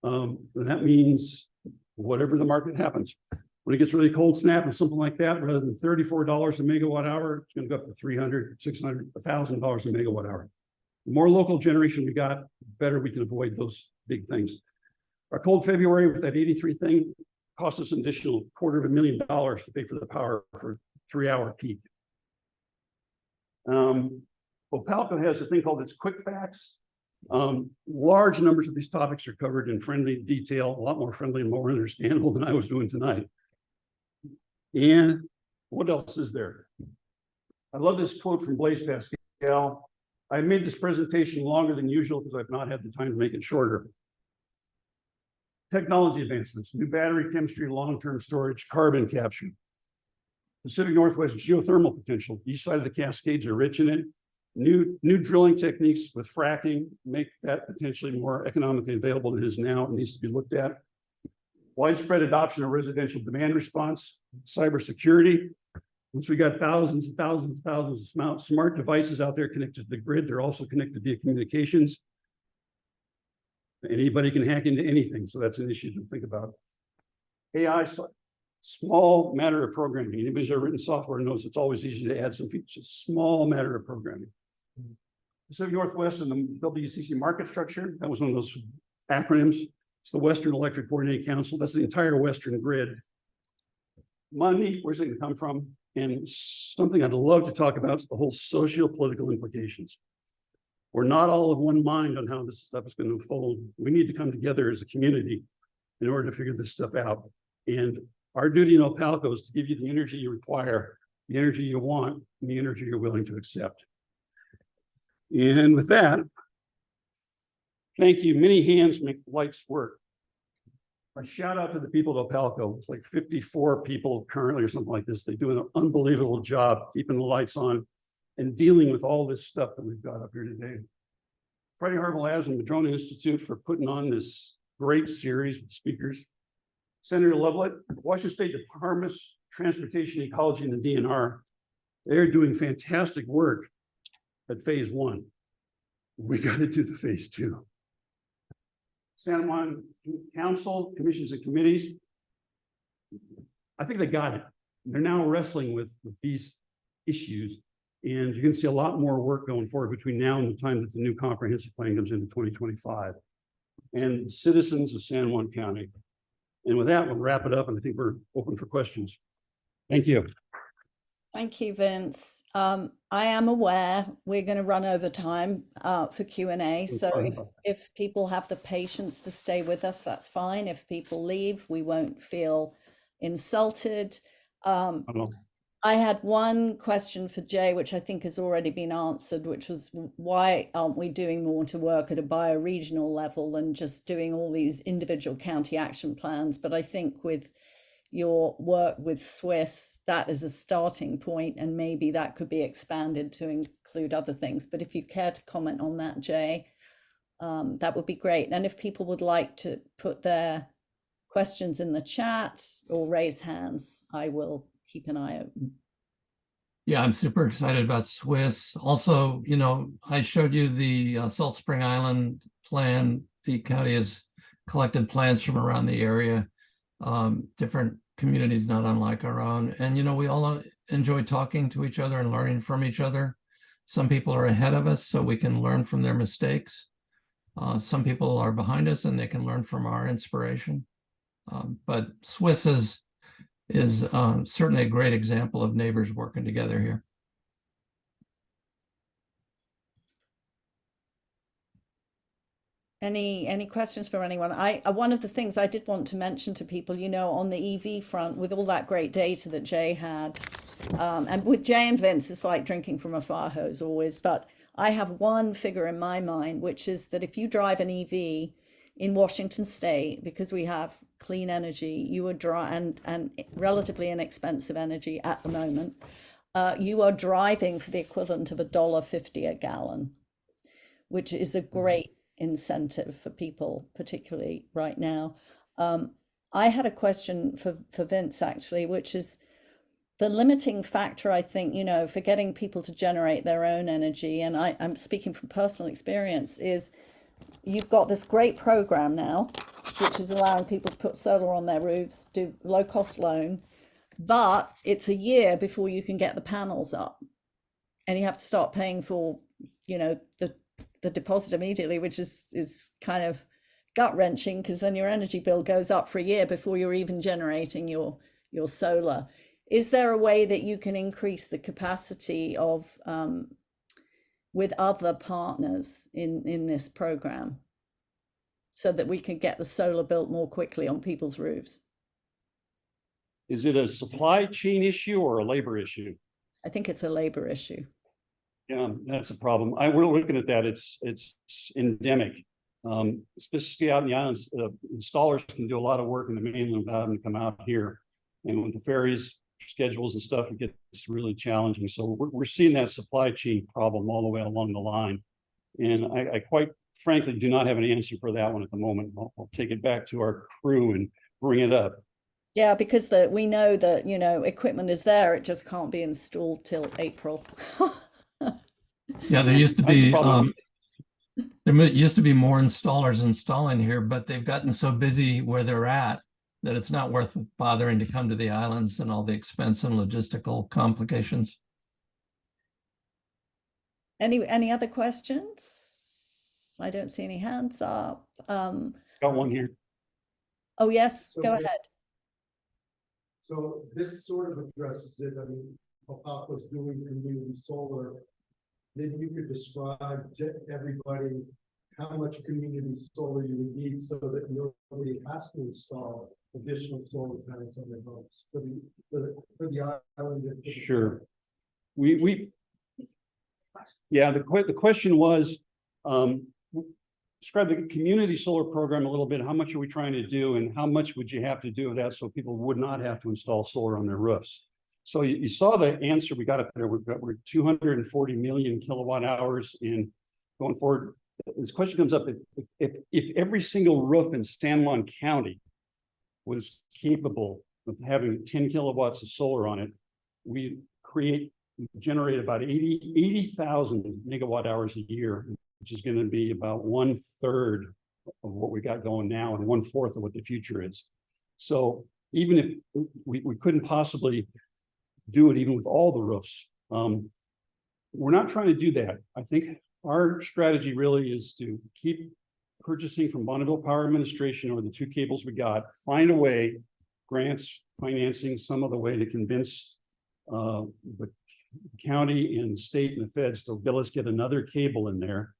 And that means whatever the market happens. When it gets really cold snap or something like that, rather than $34 a megawatt hour, it's going to go up to $300, $600, $1,000 a megawatt hour. The more local generation we got, the better we can avoid those big things. Our cold February with that 83 thing cost us an additional $250,000 to pay for the power for 3-hour peak. OPALCO has a thing called its quick facts. Large numbers of these topics are covered in friendly detail, a lot more friendly and more understandable than I was doing tonight. And what else is there? I love this quote from Blaise Pascal. I made this presentation longer than usual because I've not had the time to make it shorter. Technology advancements, new battery chemistry, long-term storage, carbon capture. Pacific Northwest geothermal potential. East side of the Cascades are rich in it. New drilling techniques with fracking make that potentially more economically available than it is now. It needs to be looked at. Widespread adoption of residential demand response, cybersecurity. Once we got thousands and thousands and thousands of smart devices out there connected to the grid, they're also connected via communications. Anybody can hack into anything, so that's an issue to think about. AI, small matter of programming. Anybody's ever written software knows it's always easy to add some features. Small matter of programming. Pacific Northwest and the WCC market structure, that was one of those acronyms. It's the Western Electric Coordinating Council. That's the entire Western grid. Money, where's it going to come from? And something I'd love to talk about is the whole socio-political implications. We're not all of one mind on how this stuff is going to unfold. We need to come together as a community in order to figure this stuff out. And our duty in OPALCO is to give you the energy you require, the energy you want, and the energy you're willing to accept. And with that, thank you. Many hands make lights work. A shout out to the people at OPALCO. It's like 54 people currently or something like this. They do an unbelievable job keeping the lights on and dealing with all this stuff that we've got up here today. Freddie Harville Labs and Madrona Institute for putting on this great series with speakers. Senator Lovelett, Washington State Department of Transportation, Ecology, and the DNR. They're doing fantastic work at phase 1. We got to do the phase 2. Santa Monica Council, commissions and committees. I think they got it. They're now wrestling with these issues. And you're going to see a lot more work going forward between now and the time that the new comprehensive plan comes into 2025. And citizens of San Juan County. And with that, we'll wrap it up, and I think we're open for questions. Thank you. Thank you, Vince. I am aware we're going to run over time for Q&A. So if people have the patience to stay with us, that's fine. If people leave, we won't feel insulted. I had one question for Jay, which I think has already been answered, which was why aren't we doing more to work at a bioregional level than just doing all these individual county action plans? But I think with your work with Swiss, that is a starting point, and maybe that could be expanded to include other things. But if you care to comment on that, Jay, that would be great. And if people would like to put their questions in the chat or raise hands, I will keep an eye open. Yeah, I'm super excited about Swiss. Also, you know, I showed you the Salt Spring Island plan. The county has collected plans from around the area, different communities not unlike our own. And, you know, we all enjoy talking to each other and learning from each other. Some people are ahead of us, so we can learn from their mistakes. Some people are behind us and they can learn from our inspiration. But Swiss is certainly a great example of neighbors working together here. Any questions for anyone? One of the things I did want to mention to people, you know, on the EV front, with all that great data that Jay had, and with Jay and Vince, it's like drinking from a fire hose always, but I have one figure in my mind, which is that if you drive an EV in Washington State, because we have clean energy, you are and relatively inexpensive energy at the moment, you are driving for the equivalent of $1.50 a gallon, which is a great incentive for people, particularly right now. I had a question for Vince, actually, which is the limiting factor, I think, you know, for getting people to generate their own energy, and I'm speaking from personal experience, is you've got this great program now, which is allowing people to put solar on their roofs, do low-cost loan, but it's a year before you can get the panels up. And you have to start paying for, you know, the deposit immediately, which is kind of gut-wrenching, because then your energy bill goes up for a year before you're even generating your solar. Is there a way that you can increase the capacity of with other partners in this program so that we can get the solar built more quickly on people's roofs? Is it a supply chain issue or a labor issue? I think it's a labor issue. Yeah, that's a problem. We're looking at that. It's endemic. Especially out in the islands, installers can do a lot of work in the mainland without having to come out here. And with the ferries schedules and stuff, it gets really challenging. So we're seeing that supply chain problem all the way along the line. And I quite frankly do not have an answer for that one at the moment. I'll take it back to our crew and bring it up. Yeah, because we know that, you know, equipment is there, it just can't be installed till April. Yeah, there used to be more installers installing here, but they've gotten so busy where they're at that it's not worth bothering to come to the islands and all the expense and logistical complications. Any other questions? I don't see any hands up. Got one here. Oh, yes, So go ahead. So this sort of addresses it. I mean, OPALCO's doing community solar. Maybe you could describe to everybody how much community solar you would need so that nobody has to install additional solar panels on their homes for the island. Sure. Yeah, the question was, describe the community solar program a little bit. How much are we trying to do, and how much would you have to do that so people would not have to install solar on their roofs? So you saw the answer we got up there. We're 240 million kilowatt hours in going forward. This question comes up: if every single roof in San Juan County was capable of having 10 kilowatts of solar on it, we generate about 80,000 megawatt hours a year, which is going to be about 1/3 of what we got going now and 1/4 of what the future is. So even if we couldn't possibly do it even with all the roofs, we're not trying to do that. I think our strategy really is to keep purchasing from Bonneville Power Administration or the two cables we got, find a way, grants, financing, some other way to convince the county and the state and the feds to let us get another cable in there,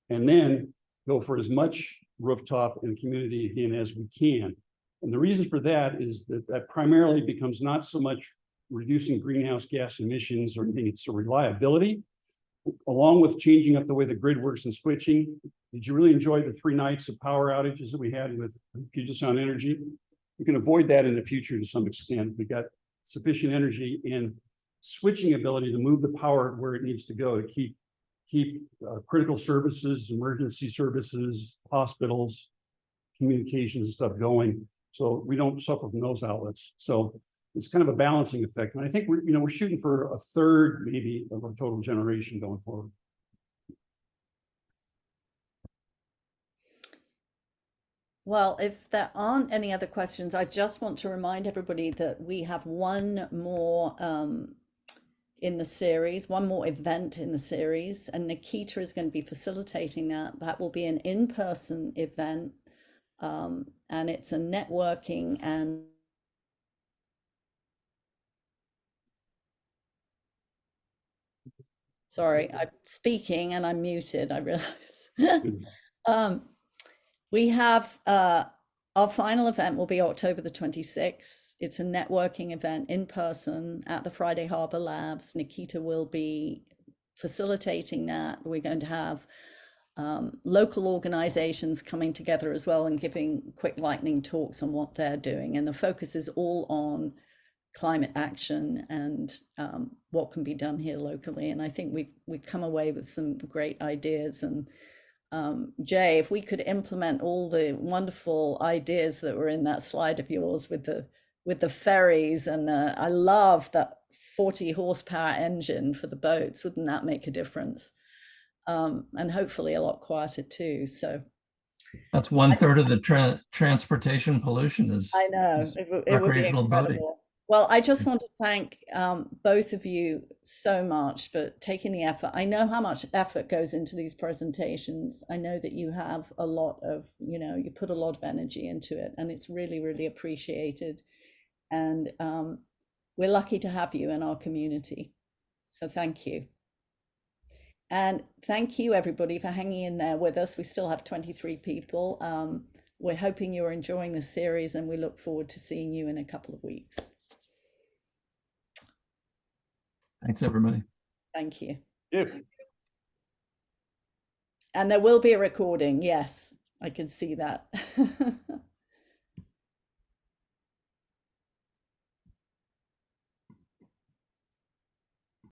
and then go for as much rooftop and community again as we can. And the reason for that is that primarily becomes not so much reducing greenhouse gas emissions or anything, it's a reliability, along with changing up the way the grid works and switching. Did you really enjoy the 3 nights of power outages that we had with Puget Sound Energy? We can avoid that in the future to some extent. We got sufficient energy and switching ability to move the power where it needs to go to keep critical services, emergency services, hospitals, communications and stuff going, so we don't suffer from those outlets. So it's kind of a balancing effect, and I think we're shooting for 1/3 maybe of our total generation going forward. Well, if there aren't any other questions, I just want to remind everybody that we have one more in the series, one more event in the series, and Nikita is going to be facilitating that. That will be an in-person event, and it's a networking and sorry, I'm speaking and I'm muted, I realize. We have our final event will be October the 26th. It's a networking event in person at the Friday Harbor Labs. Nikita will be facilitating that. We're going to have local organizations coming together as well and giving quick lightning talks on what they're doing. And the focus is all on climate action and what can be done here locally. And I think we've come away with some great ideas, and Jay, if we could implement all the wonderful ideas that were in that slide of yours with the ferries, and I love that 40 horsepower engine for the boats, wouldn't that make a difference? And hopefully a lot quieter too. So that's 1/3 of the transportation pollution is, I know is it would be recreational boating. incredible. Well, I just want to thank both of you so much for taking the effort. I know how much effort goes into these presentations. I know that you have a lot of, you put a lot of energy into it, and it's really, really appreciated. And we're lucky to have you in our community. So thank you. And thank you, everybody, for hanging in there with us. We still have 23 people. We're hoping you're enjoying the series, and we look forward to seeing you in a couple of weeks. Thanks, everybody. Thank you. Yeah. And there will be a recording. Yes, I can see that.